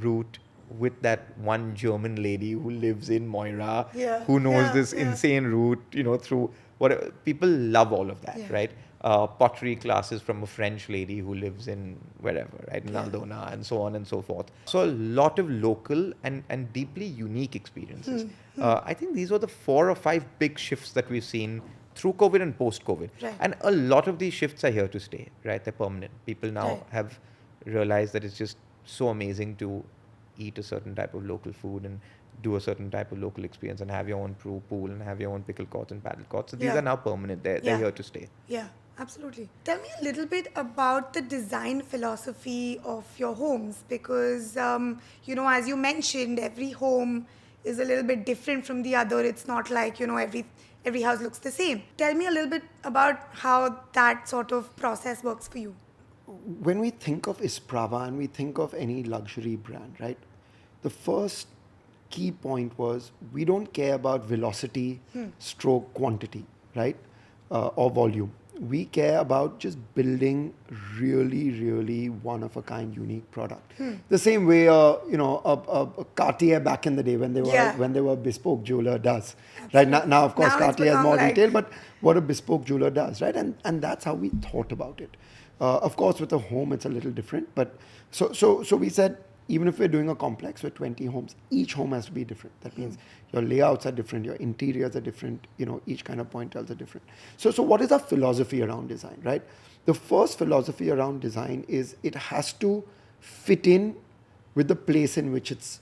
route with that one German lady who lives in Moira, who knows this insane route, through whatever. People love all of that, right? Pottery classes from a French lady who lives in wherever, right? In Aldona, and so on and so forth. So a lot of local and deeply unique experiences. I think these were the 4 or 5 big shifts that we've seen through COVID and post-COVID. Right. And a lot of these shifts are here to stay, right? They're permanent. People now have realized that it's just so amazing to eat a certain type of local food and do a certain type of local experience and have your own pool and have your own pickle courts and paddle courts. So these are now permanent. They're here to stay. Yeah, absolutely. Tell me a little bit about the design philosophy of your homes, because, as you mentioned, every home is a little bit different from the other. It's not like, every house looks the same. Tell me a little bit about how that sort of process works for you. when we think of Isprava and we think of any luxury brand, right? The first key point was we don't care about velocity, stroke quantity, right? Or volume. We care about just building really, really one-of-a-kind, unique product. The same way, a Cartier back in the day when they were bespoke jeweler does, right? Now of course, Now it's Cartier has more become detail, but what a bespoke jeweler does, right? And that's how we thought about it. Of course, with a home, it's a little different, but so we said, even if we're doing a complex with 20 homes, each home has to be different. That means your layouts are different, your interiors are different, each kind of pointers are different. So what is our philosophy around design, right? The first philosophy around design is it has to fit in with the place in which it's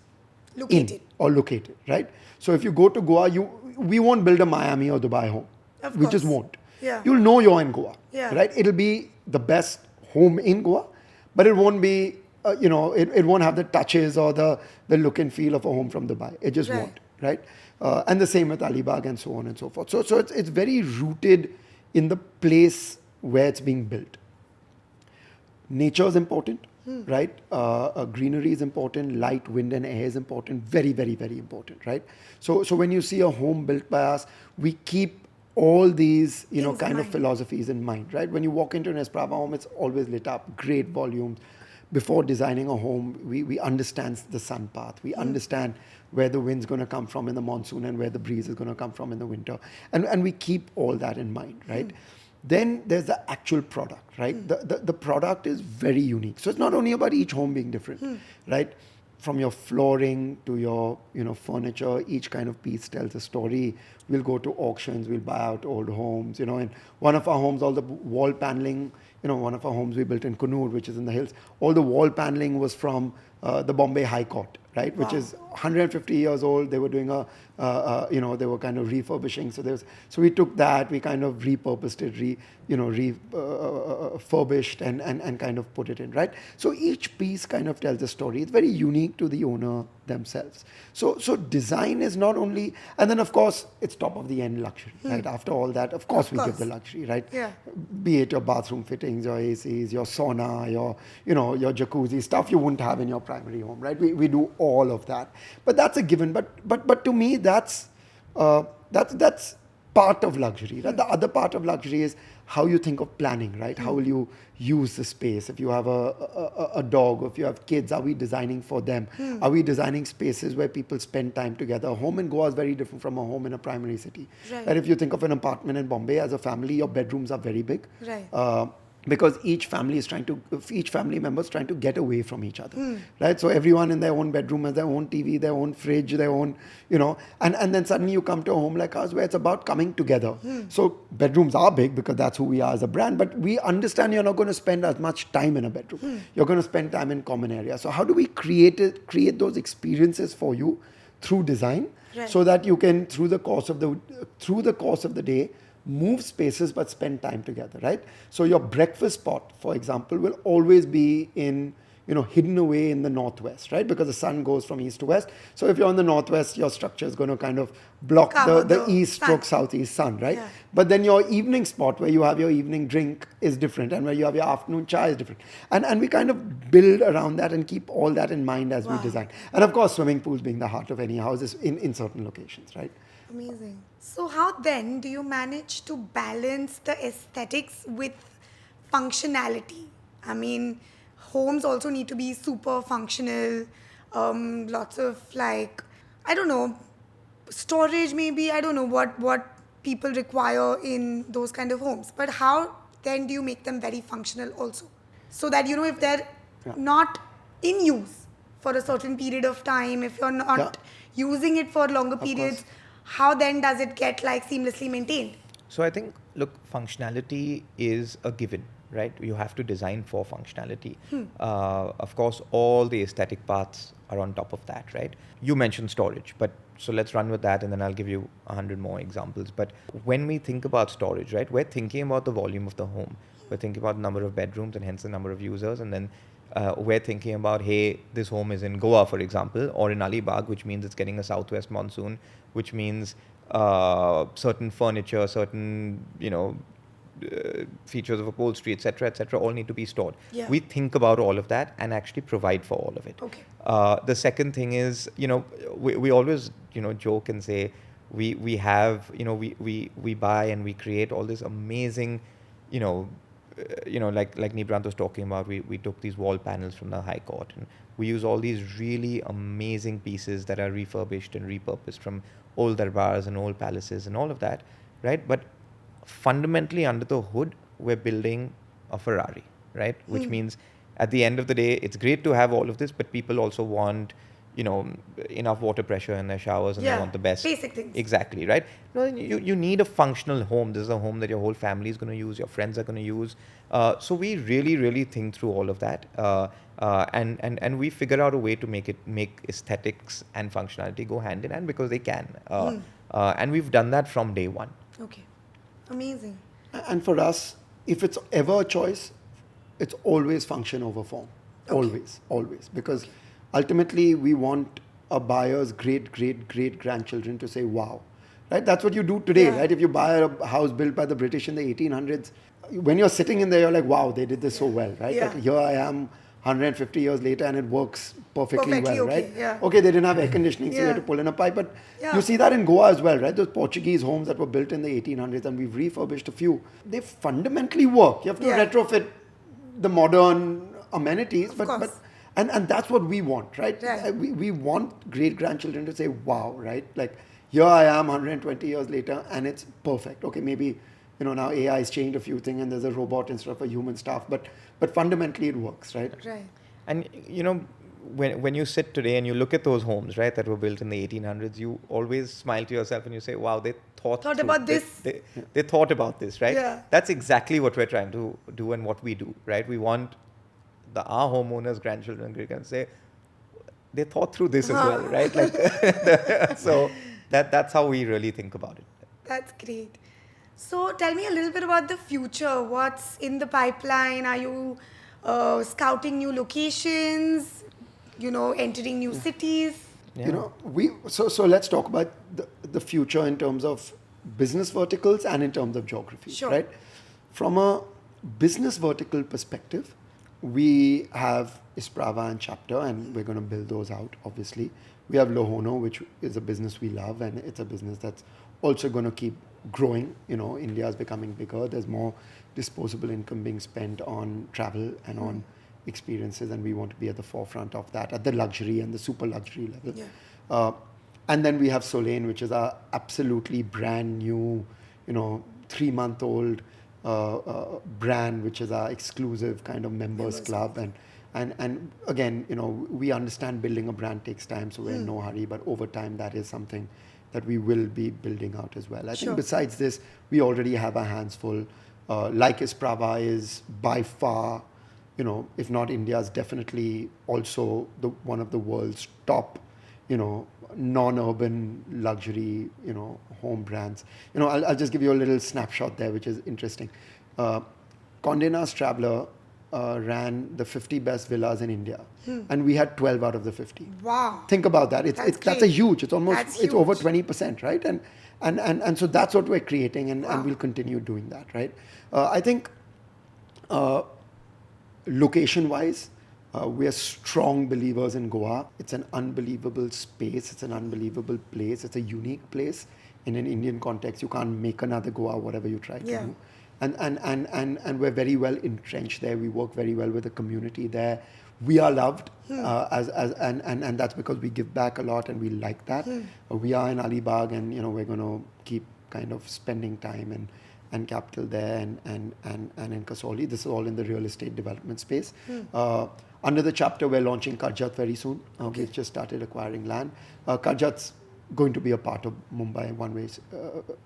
located, right? So if you go to Goa, we won't build a Miami or Dubai home. We just won't. Yeah. You'll know you're in Goa, Yeah. right? It'll be the best home in Goa, but it won't be it won't have the touches or the look and feel of a home from Dubai. It just won't, right? And the same with Alibag and so on and so forth. So it's very rooted in the place where it's being built. Nature is important, right? Greenery is important. Light, wind, and air is important. Very, very, very important, right? So when you see a home built by us, we keep all these, kind of philosophies in mind, right? When you walk into an Isprava home, it's always lit up, great volumes. Before designing a home, we understand the sun path. We understand where the wind's going to come from in the monsoon and where the breeze is going to come from in the winter. And we keep all that in mind, right? Then there's the actual product, right? The product is very unique. So it's not only about each home being different, right? From your flooring to your, furniture, each kind of piece tells a story. We'll go to auctions, we'll buy out old homes, In one of our homes, all the wall paneling, one of our homes we built in Crore, which is in the hills, all the wall paneling was from the Bombay High Court, right? Which is 150 years old. They were doing they were kind of refurbishing. So we took that, we kind of repurposed it, refurbished and kind of put it in, right? So each piece kind of tells a story. It's very unique to the owner themselves. So design is not only, and then of course it's top of the end luxury, right? After all that, of course we give the luxury, right? Yeah. Be it your bathroom fittings, your ACs, your sauna, your jacuzzi, stuff you wouldn't have in your primary home, right? We do all of that, but that's a given. But to me, that's part of luxury. Right? The other part of luxury is how you think of planning, right? How will you use the space? If you have a dog, or if you have kids, are we designing for them? Are we designing spaces where people spend time together? A home in Goa is very different from a home in a primary city. Right. And if you think of an apartment in Bombay as a family, your bedrooms are very big. Right. Because each family member is trying to get away from each other, right? So everyone in their own bedroom has their own TV, their own fridge, their own, and then suddenly you come to a home like ours where it's about coming together. So bedrooms are big because that's who we are as a brand, but we understand you're not going to spend as much time in a bedroom. You're going to spend time in common areas. So how do we create those experiences for you through design, so that you can through the course of the day move spaces but spend time together, right? So your breakfast spot, for example, will always be in, hidden away in the northwest, right? Because the sun goes from east to west. So if you're in the northwest, your structure is going to kind of block the east/southeast sun, right? Yeah. But then your evening spot where you have your evening drink is different, and where you have your afternoon chai is different. And we kind of build around that and keep all that in mind as we design. And of course, swimming pools being the heart of any house is in certain locations, right? Amazing. So how then do you manage to balance the aesthetics with functionality? I mean, homes also need to be super functional. Lots of storage maybe. I don't know what people require in those kind of homes. But how then do you make them very functional also? So that, if they're not in use for a certain period of time, if you're not using it for longer periods, how then does it get seamlessly maintained? So I think, look, functionality is a given, right? You have to design for functionality. Of course, all the aesthetic parts are on top of that, right? You mentioned storage, but so let's run with that and then I'll give you 100 more examples. But when we think about storage, right, we're thinking about the volume of the home. We're thinking about the number of bedrooms and hence the number of users. And then we're thinking about, hey, this home is in Goa, for example, or in Alibag, which means it's getting a southwest monsoon, which means certain furniture, certain, features of upholstery, etc., all need to be stored. Yeah. We think about all of that and actually provide for all of it. Okay. The second thing is, we always, joke and say we have, we buy and we create all this amazing, like Nibhrant was talking about, we took these wall panels from the High Court, and we use all these really amazing pieces that are refurbished and repurposed from old darbars and old palaces and all of that, right? But fundamentally under the hood, we're building a Ferrari, right? Which means at the end of the day, it's great to have all of this, but people also want, enough water pressure in their showers, and they want the best. Basic things. Exactly, right? No, you need a functional home. This is a home that your whole family is going to use, your friends are going to use. So we really, really think through all of that. And we figure out a way to make aesthetics and functionality go hand in hand, because they can. And we've done that from day one. Okay. Amazing. And for us, if it's ever a choice, it's always function over form. Okay. Always. Because ultimately, we want a buyer's great-great-great-grandchildren to say, wow. Right? That's what you do today, right? If you buy a house built by the British in the 1800s, when you're sitting in there, you're like, wow, they did this so well, right? Yeah. Like, here I am 150 years later and it works perfectly well, okay, right? yeah. Okay, they didn't have air conditioning, so you had to pull in a pipe. But you see that in Goa as well, right? Those Portuguese homes that were built in the 1800s, and we've refurbished a few. They fundamentally work. You have to retrofit the modern amenities, and that's what we want, right? We want great-grandchildren to say, wow, right? Like, here I am 120 years later and it's perfect. Okay, maybe, now AI has changed a few things and there's a robot instead of a human staff, but fundamentally it works, right? Right. And, when you sit today and you look at those homes, right, that were built in the 1800s, you always smile to yourself and you say, wow, they thought about this. They thought about this, right? Yeah. That's exactly what we're trying to do and what we do, right? We want our homeowners, grandchildren, great-grandchildren say, they thought through this as well, right? Like, so that's how we really think about it. That's great. So tell me a little bit about the future. What's in the pipeline? Are you scouting new locations? Entering new cities? Yeah. So let's talk about the future in terms of business verticals and in terms of geography, Sure. right? From a business vertical perspective, we have Isprava and Chapter, and we're going to build those out, obviously. We have Lohono, which is a business we love, and it's a business that's also going to keep growing. India is becoming bigger. There's more disposable income being spent on travel and on experiences, and we want to be at the forefront of that at the luxury and the super luxury level. Yeah. And then we have Solene, which is our absolutely brand new, 3-month-old brand, which is our exclusive kind of members club. And again, we understand building a brand takes time, so we're in no hurry, but over time that is something that we will be building out as well. I think besides this, we already have our hands full. Like Isprava is by far, if not India's, definitely also one of the world's top, non-urban luxury, home brands. I'll just give you a little snapshot there, which is interesting. Condé Nast Traveler ran the 50 best villas in India, and we had 12 out of the 50. Wow. Think about that. That's a huge. It's almost That's it's over huge. 20%, right? And so that's what we're creating, and we'll continue doing that, right? I think location-wise, we are strong believers in Goa. It's an unbelievable space. It's an unbelievable place. It's a unique place in an Indian context. You can't make another Goa, whatever you try to do. And we're very well entrenched there. We work very well with the community there. We are loved, and that's because we give back a lot and we like that. We are in Alibag, and we're going to keep kind of spending time and capital there and in Kasoli. This is all in the real estate development space. Under the chapter, we're launching Karjat very soon. We've just started acquiring land. Karjat's going to be a part of Mumbai in one way,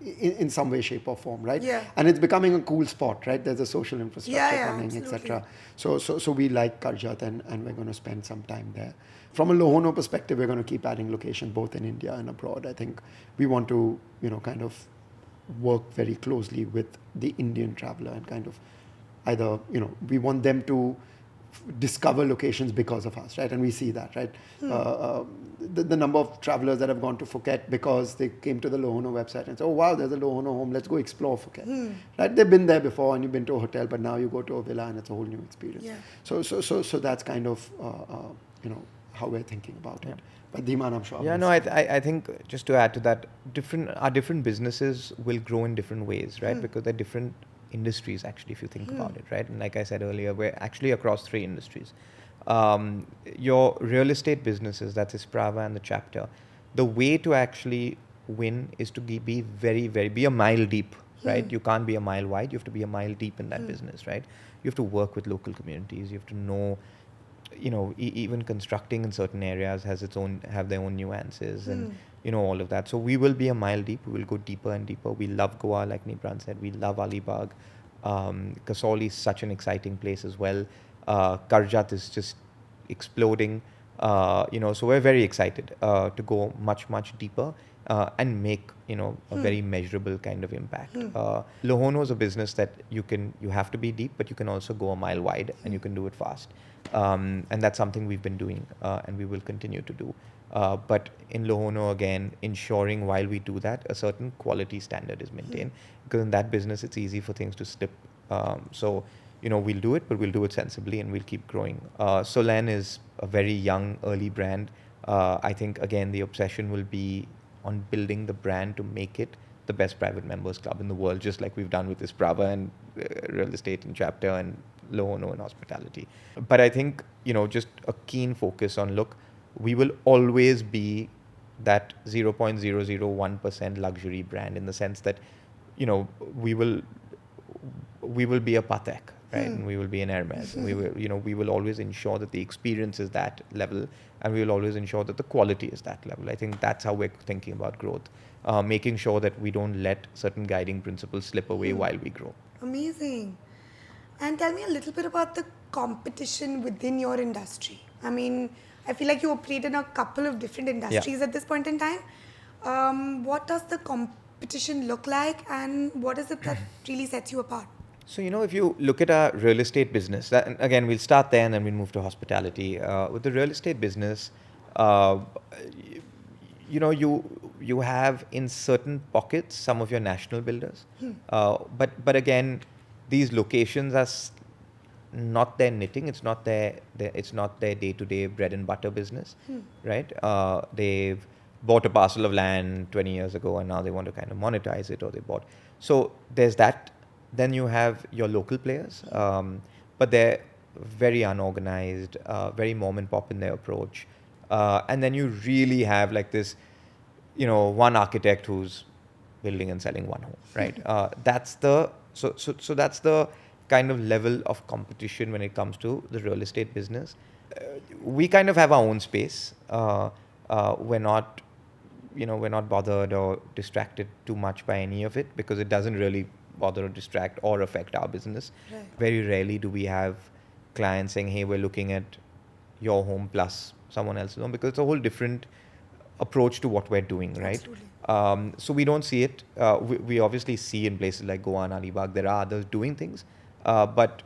in some way, shape or form, right? Yeah. And it's becoming a cool spot, right? There's a social infrastructure coming, absolutely. etc. So we like Karjat, and we're going to spend some time there. From a Lohono perspective, we're going to keep adding locations both in India and abroad. I think we want to, kind of work very closely with the Indian traveler and kind of either, we want them to discover locations because of us, right? And we see that, right? The number of travelers that have gone to Phuket because they came to the Lohono website and said, oh wow, there's a Lohono home, let's go explore Phuket. Right? They've been there before and you've been to a hotel, but now you go to a villa and it's a whole new experience. Yeah. So that's kind of how we're thinking about it. But Dhimaan, I'm sure. Yeah, no, I think just to add to that, our different businesses will grow in different ways, right? Because they're different industries, actually, if you think about it, right? And like I said earlier, we're actually across 3 industries. Your real estate businesses, that's Isprava and the chapter, the way to actually win is to be be a mile deep, right? You can't be a mile wide, you have to be a mile deep in that business, right? You have to work with local communities, you have to know, even constructing in certain areas have their own nuances and, all of that. So we will be a mile deep, we will go deeper and deeper. We love Goa, like Nibhrant said, we love Alibag. Kasauli is such an exciting place as well. Karjat is just exploding, so we're very excited to go much, much deeper and make, a very measurable kind of impact. Lohono is a business that you have to be deep, but you can also go a mile wide and you can do it fast. And that's something we've been doing and we will continue to do. But in Lohono, again, ensuring while we do that, a certain quality standard is maintained. Because in that business, it's easy for things to slip. So, we'll do it, but we'll do it sensibly and we'll keep growing. Solene is a very young, early brand. I think, again, the obsession will be on building the brand to make it the best private members club in the world, just like we've done with Isprava and real estate and chapter and Lohono and hospitality. But I think, just a keen focus on, look, we will always be that 0.001% luxury brand in the sense that, we will be a Patek, right? And we will be an Hermes. And we will always ensure that the experience is that level, and we will always ensure that the quality is that level. I think that's how we're thinking about growth, making sure that we don't let certain guiding principles slip away while we grow. Amazing. And tell me a little bit about the competition within your industry. I mean, I feel like you operate in a couple of different industries at this point in time. What does the competition look like, and what is it that really sets you apart? So, if you look at our real estate business, and again, we'll start there and then we'll move to hospitality. With the real estate business, you have in certain pockets some of your national builders. But again, these locations are not their knitting. It's not their day-to-day bread and butter business, right? They've bought a parcel of land 20 years ago and now they want to kind of monetize it, or they bought. So there's that. Then you have your local players, but they're very unorganized, very mom and pop in their approach. And then you really have like this, one architect who's building and selling one home, right? That's the kind of level of competition when it comes to the real estate business. We kind of have our own space. We're not bothered or distracted too much by any of it because it doesn't really bother or distract or affect our business. Right. Very rarely do we have clients saying, hey, we're looking at your home plus someone else's home, because it's a whole different approach to what we're doing, right? Absolutely. So we don't see it. We obviously see in places like Goa and Alibag, there are others doing things, but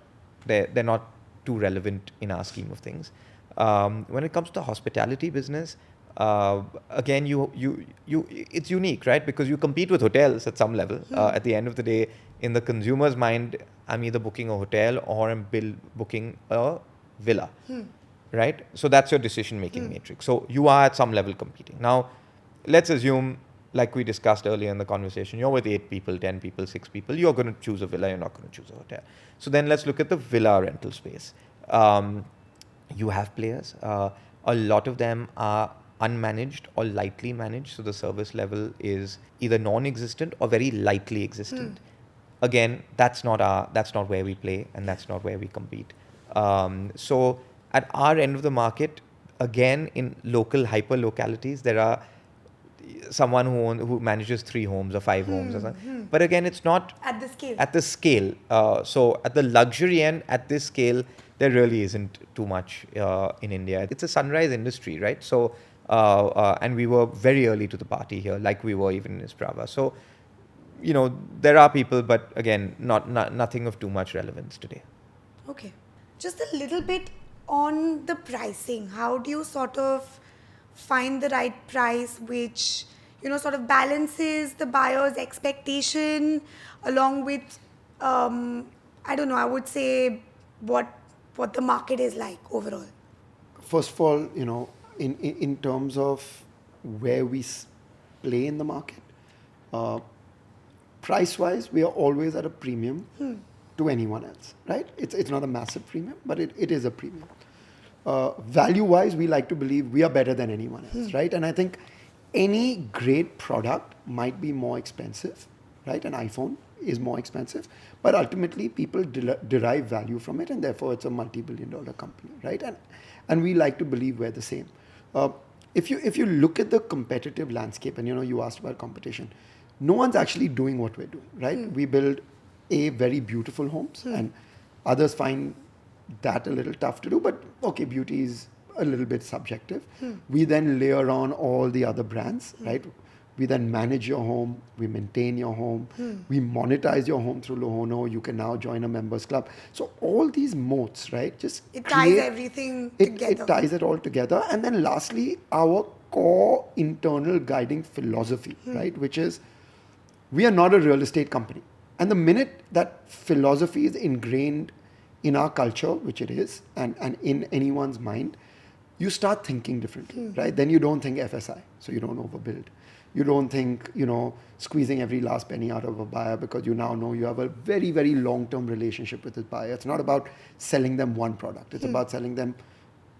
they're not too relevant in our scheme of things. When it comes to hospitality business, again, it's unique, right? Because you compete with hotels at some level. At the end of the day, in the consumer's mind, I'm either booking a hotel or I'm booking a villa, right? So that's your decision-making matrix. So you are at some level competing. Now, let's assume, like we discussed earlier in the conversation, you're with 8 people, 10 people, 6 people, you're going to choose a villa, you're not going to choose a hotel. So then let's look at the villa rental space. You have players. A lot of them are unmanaged or lightly managed, so the service level is either non-existent or very lightly existent. Again, that's not where we play, and that's not where we compete. So at our end of the market, again, in local hyper localities, there are someone who manages 3 homes or 5 homes or something. But again, it's not At the scale. at the scale. So at the luxury end, at this scale, there really isn't too much in India. It's a sunrise industry, right? So and we were very early to the party here, like we were even in Isprava. So, there are people, but again, nothing of too much relevance today. Okay. just a little bit on the pricing. How do you sort of find the right price which, sort of balances the buyer's expectation along with, I don't know, I would say what the market is like overall? First of all, in terms of where we play in the market, price-wise, we are always at a premium to anyone else, right? It's not a massive premium, but it is a premium. Value-wise, we like to believe we are better than anyone else, right? And I think any great product might be more expensive, right? An iPhone is more expensive, but ultimately people derive value from it, and therefore it's a multi-billion-dollar company, right? And we like to believe we're the same. If you look at the competitive landscape, and you asked about competition, no one's actually doing what we're doing, right? We build very beautiful homes, and others find that a little tough to do, but okay, beauty is a little bit subjective. We then layer on all the other brands, right? We then manage your home, we maintain your home, we monetize your home through Lohono. You can now join a members club. So all these moats, right? Just it ties everything together. It ties it all together. And then lastly, our core internal guiding philosophy, right? Which is, we are not a real estate company. And the minute that philosophy is ingrained in our culture, which it is, and in anyone's mind, you start thinking differently, right? Then you don't think FSI, so you don't overbuild. You don't think, squeezing every last penny out of a buyer, because you now know you have a very, very long-term relationship with this buyer. It's not about selling them one product. It's about selling them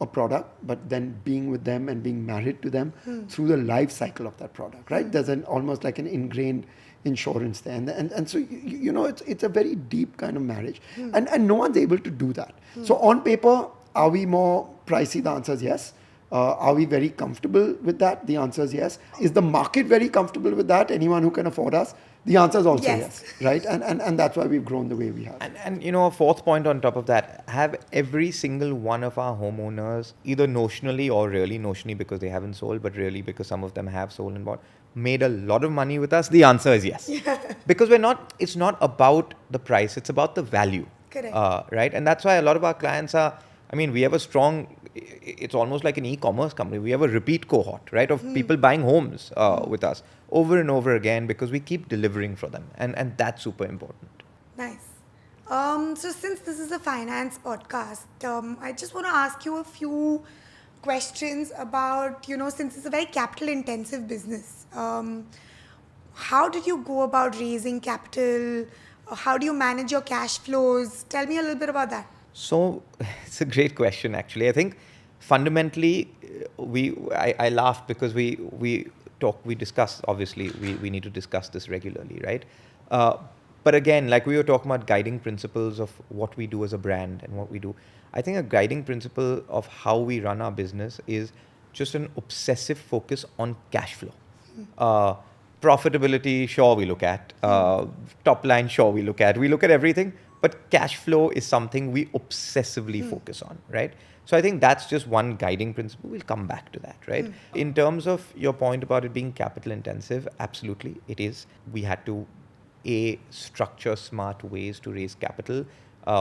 a product, but then being with them and being married to them through the life cycle of that product, right? There's almost like an ingrained insurance there. And so, it's a very deep kind of marriage. And no one's able to do that. So on paper, are we more pricey? The answer is yes. Are we very comfortable with that? The answer is yes. Is the market very comfortable with that? Anyone who can afford us? The answer is also yes, right? And that's why we've grown the way we have. And a fourth point on top of that, have every single one of our homeowners, either notionally or really notionally because they haven't sold, but really because some of them have sold and bought, made a lot of money with us? The answer is yes. Because it's not about the price, it's about the value. Correct. Right? And that's why a lot of our clients we have a strong, it's almost like an e-commerce company. We have a repeat cohort, right, of people buying homes with us over and over again because we keep delivering for them. And that's super important. Nice. So since this is a finance podcast, I just want to ask you a few questions about, since it's a very capital intensive business, how did you go about raising capital? How do you manage your cash flows? Tell me a little bit about that. So it's a great question, actually. I think fundamentally, I laughed because we discuss, obviously, we need to discuss this regularly, right? But again, like we were talking about guiding principles of what we do as a brand and what we do. I think a guiding principle of how we run our business is just an obsessive focus on cash flow. Profitability, sure, we look at. Top line, sure, we look at. We look at everything. But cash flow is something we obsessively focus on, right? So I think that's just one guiding principle. We'll come back to that, right? In terms of your point about it being capital intensive, absolutely, it is. We had to, structure smart ways to raise capital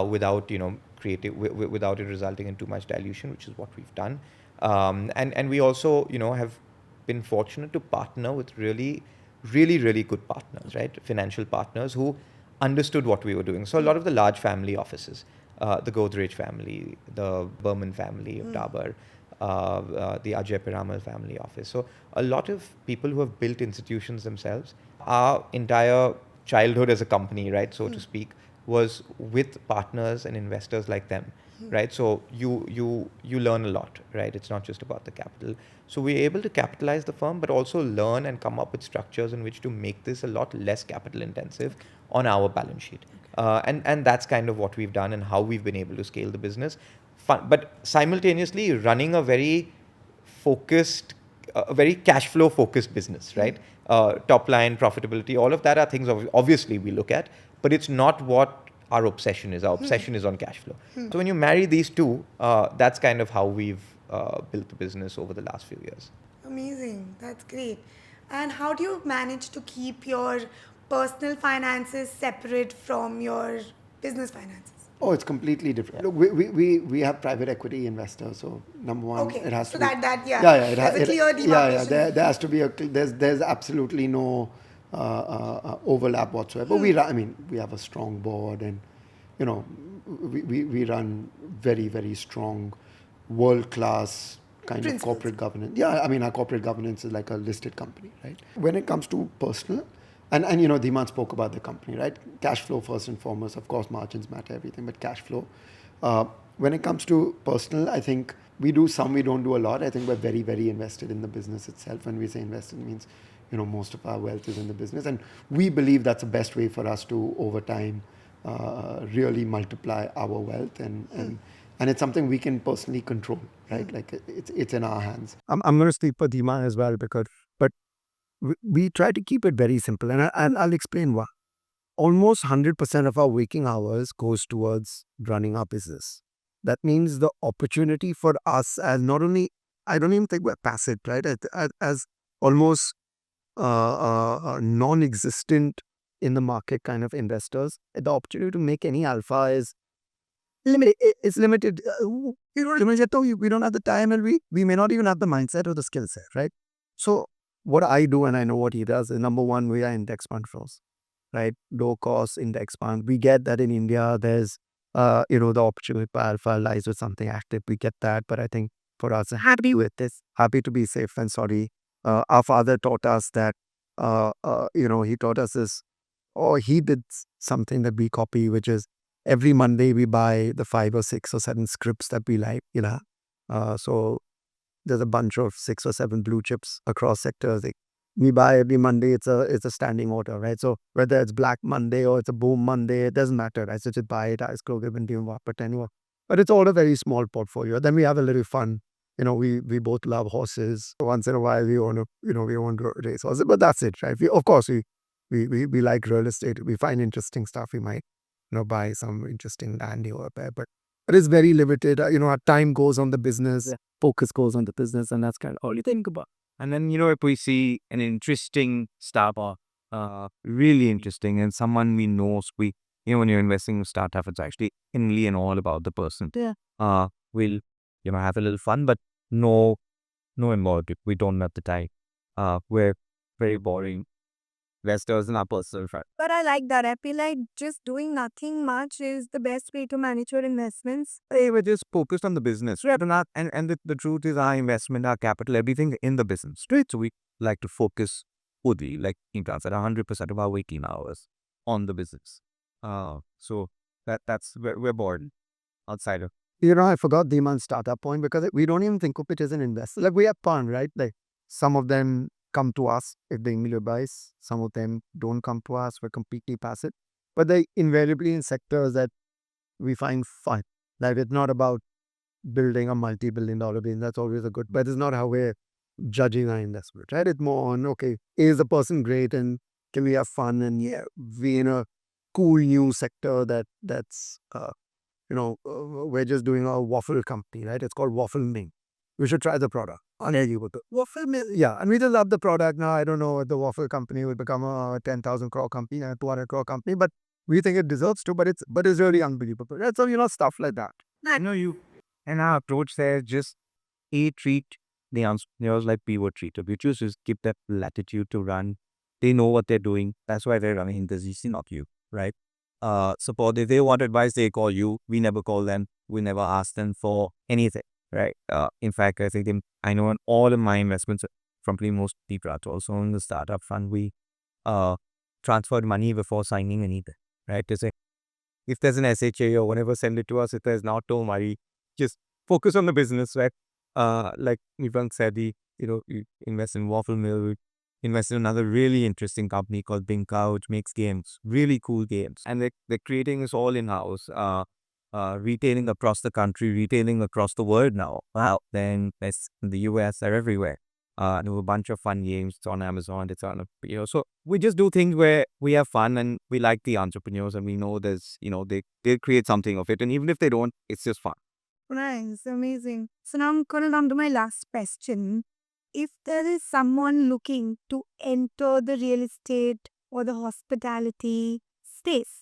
without, without it resulting in too much dilution, which is what we've done. And we also, have been fortunate to partner with really, really, really good partners, right? Financial partners who understood what we were doing. So a lot of the large family offices, the Godrej family, the Berman family of Dabur, the Ajay Piramal family office. So a lot of people who have built institutions themselves, our entire childhood as a company, right, so to speak, was with partners and investors like them, right? So you learn a lot, right? It's not just about the capital. So we're able to capitalize the firm, but also learn and come up with structures in which to make this a lot less capital intensive on our balance sheet. And that's kind of what we've done and how we've been able to scale the business. But simultaneously running a very focused, a very cash flow focused business, right? Top line, profitability, all of that are things obviously we look at, but it's not what our obsession is. Our obsession is on cash flow. So when you marry these two, that's kind of how we've built the business over the last few years. Amazing. That's great. And how do you manage to keep your personal finances separate from your business finances? Oh, it's completely different. Look, we have private equity investors, so number one, Okay, it has so to be. yeah, Yeah, there's a clear yeah, yeah. demarcation. There has to be there's absolutely no overlap whatsoever. I mean, we have a strong board, and you know, we run very strong, world class kind of Principles. corporate governance. Yeah, I mean, our corporate governance is like a listed company, right? When it comes to personal, and you know, Dhimaan spoke about the company, right? Cash flow first and foremost. Of course, margins matter, everything, but cash flow. When it comes to personal, I think we do some, we don't do a lot. I think we're very invested in the business itself. When we say invested, it means, you know, most of our wealth is in the business, and we believe that's the best way for us to, over time, really multiply our wealth, and it's something we can personally control, right? Like it's in our hands. I'm going to speak for Dhimaan as well, but we try to keep it very simple, and I'll explain why. Almost 100% of our waking hours goes towards running our business. That means the opportunity for us as not only, I don't even think we're passive, right? As almost non-existent in the market kind of investors, the opportunity to make any alpha is limited. It's limited. We don't have the time, and we may not even have the mindset or the skill set, right? So what I do, and I know what he does, is number one, we are index fund flows, right? Low cost index fund. We get that in India. There's the opportunity for alpha lies with something active. We get that, but I think for us, happy with this, happy to be safe and sorry. Our father taught us that. He taught us this, or he did something that we copy, which is every Monday we buy the 5 or 6 or 7 scripts that we like. So there's a bunch of 6 or 7 blue chips across sectors. We buy every Monday. It's a standing order, right? So whether it's Black Monday or it's a Boom Monday, it doesn't matter. I just buy it as Crore but it's all a very small portfolio. Then we have a little fun. We both love horses. Once in a while we own race horses, but that's it, right? We like real estate. We find interesting stuff. We might buy some interesting land here or there, but it's very limited. Our time goes on the business, focus goes on the business, and that's kind of all you think about. And then, if we see an interesting startup, really interesting, and someone we know, when you're investing in a startup, it's actually only and all about the person. Yeah. We'll, have a little fun, but no involvement. We don't have the time. We're very boring investors in our personal front. But I like that. I feel like just doing nothing much is the best way to manage your investments. Hey, we're just focused on the business. Right. And the truth is our investment, our capital, everything in the business. Right. So we like to focus fully, like Nibhrant said, 100% of our waking hours on the business. So that's we're bored outside of. I forgot Dhimaan's startup point because we don't even think of it as an investor. Like, we have fun, right? Like, some of them come to us if they need advice. Some of them don't come to us. We're completely passive. But they invariably in sectors that we find fun. Like, it's not about building a multi-billion-dollar business. That's always a good, but it's not how we're judging our investment, right? It's more on, okay, is the person great and can we have fun? And yeah, we in a cool new sector that's we're just doing a waffle company, right? It's called Waffle Ming. We should try the product. Waffle Ming. Yeah, and we just love the product. Now, I don't know if the waffle company will become a 10,000 crore company, a 200 crore company, but we think it deserves to, but it's really unbelievable. Right? So, stuff like that. And our approach there is just treat the entrepreneurs like we would treat them. You just give them latitude to run. They know what they're doing. That's why they're running the ZC, not you, right? Support. If they want advice, they call you. We never call them. We never ask them for anything, right? In fact, I think I know in all of my investments, probably most people also in the startup fund, we transferred money before signing anything, right? To say, if there's an SHA or whatever, send it to us. If there's not, don't worry. Just focus on the business, right? Like Nibhrant said, you invest in Waffle Mill, invest in another really interesting company called Binka, which makes games, really cool games. And they're creating this all in-house, retailing across the country, retailing across the world now. Wow. Then it's in the US, they're everywhere. There were a bunch of fun games. It's on Amazon, it's on, so we just do things where we have fun and we like the entrepreneurs and we know there's, they create something of it. And even if they don't, it's just fun. Nice, amazing. So now I'm going to come to my last question. If there is someone looking to enter the real estate or the hospitality space,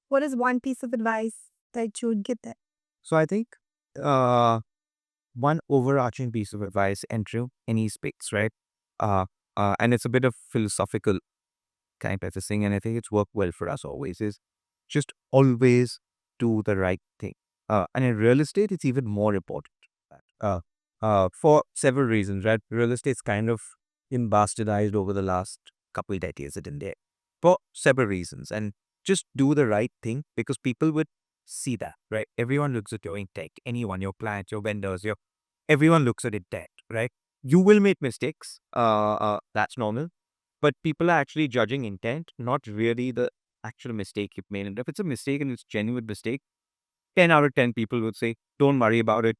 what is one piece of advice that you would give them? So I think one overarching piece of advice, enter any space, right? And it's a bit of philosophical kind of a thing, and I think it's worked well for us always, is just always do the right thing. And in real estate, it's even more important. For several reasons, right? Real estate's kind of been bastardized over the last couple of decades in India for several reasons. And just do the right thing because people would see that, right? Everyone looks at your intent, anyone, your clients, your vendors, everyone looks at intent, right? You will make mistakes. That's normal. But people are actually judging intent, not really the actual mistake you've made. And if it's a mistake and it's a genuine mistake, 10 out of 10 people would say, don't worry about it.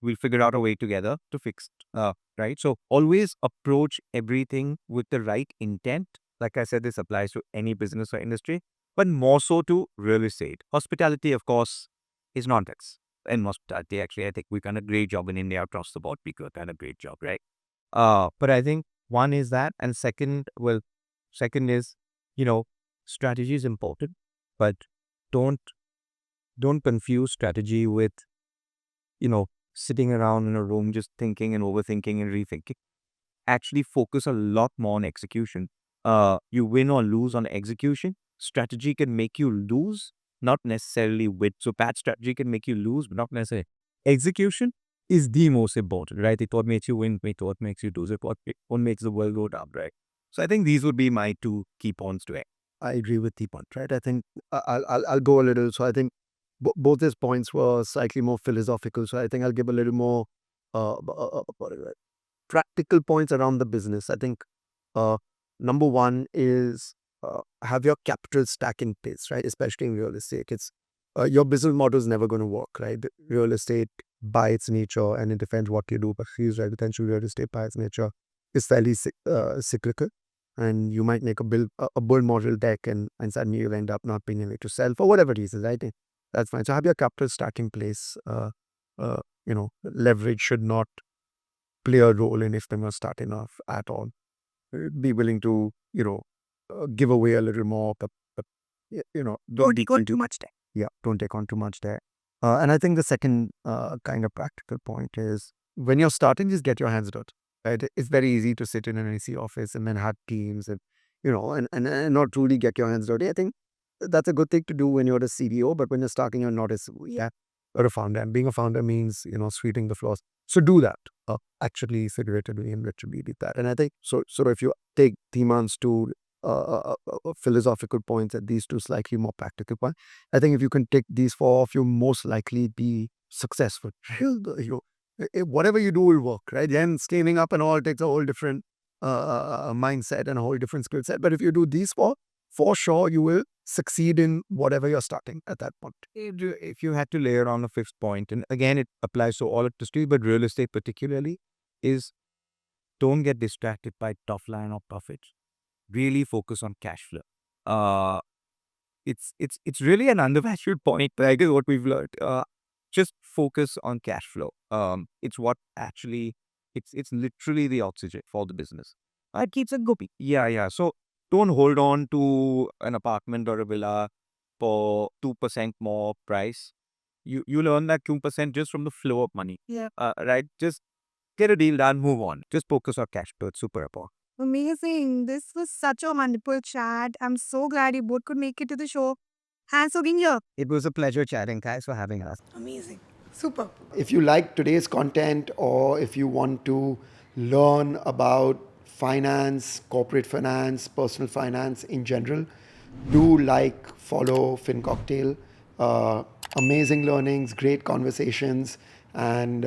We'll figure out a way together to fix it. Right? So always approach everything with the right intent. Like I said, this applies to any business or industry, but more so to real estate. Hospitality, of course, is not this. In hospitality, actually, I think we've done a great job in India across the board. People have done a great job, right? But I think one is that, and second is, strategy is important, but don't confuse strategy with, sitting around in a room just thinking and overthinking and rethinking. Actually focus a lot more on execution. You win or lose on execution. Strategy can make you lose, not necessarily win. So bad strategy can make you lose, but not necessarily. Execution is the most important, right? It's what makes you win, it's what makes you lose, it's what makes the world go down, right? So I think these would be my two key points to it. I agree with Dhimaan, right? I think I'll go a little. So I think both his points were slightly more philosophical. So I think I'll give a little more practical points around the business. I think number one is have your capital stack in place, right? Especially in real estate. It's your business model is never going to work, right? Real estate by its nature, and it depends what you do, but residential real estate by its nature is fairly cyclical. And you might make a bull model deck and suddenly you'll end up not being able to sell for whatever reason, right? That's fine. So have your capital stack in place. Leverage should not play a role in if they're not starting off at all. Be willing to, give away a little more, but Don't take on too much debt. yeah, don't take on too much there. And I think the second kind of practical point is when you're starting, just get your hands dirty. Right? It's very easy to sit in an AC office and then have teams and, and not truly get your hands dirty. I think that's a good thing to do when you're a CDO, but when you're starting, you're not or a founder. And being a founder means, sweeping the floors. So do that. Actually, figuratively and literally do that. And I think, so if you take Dhimaan's two philosophical points and these two slightly more practical points, I think if you can take these four off, you'll most likely be successful. Whatever you do will work, right? Then scaling up and all takes a whole different mindset and a whole different skill set. But if you do these four, for sure you will succeed in whatever you're starting at that point. If you had to layer on a fifth point, and again, it applies to all industries, but real estate particularly, is don't get distracted by top line or profits. Really focus on cash flow. It's really an undervalued point, like what we've learned. Just focus on cash flow. It's what actually, it's literally the oxygen for the business. It keeps it going. Yeah. So don't hold on to an apartment or a villa for 2% more price. You earn that 2% just from the flow of money. Yeah. Right? Just get a deal done, move on. Just focus on cash flow. It's super important. Amazing. This was such a wonderful chat. I'm so glad you both could make it to the show. Thanks for being here. It was a pleasure chatting. Thanks for having us. Amazing. Super. If you like today's content or if you want to learn about finance, corporate finance, personal finance in general, do follow FinCocktail. Amazing learnings, great conversations, and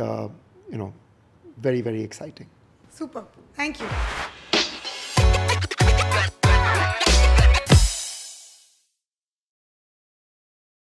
very, very exciting. Super. Thank you.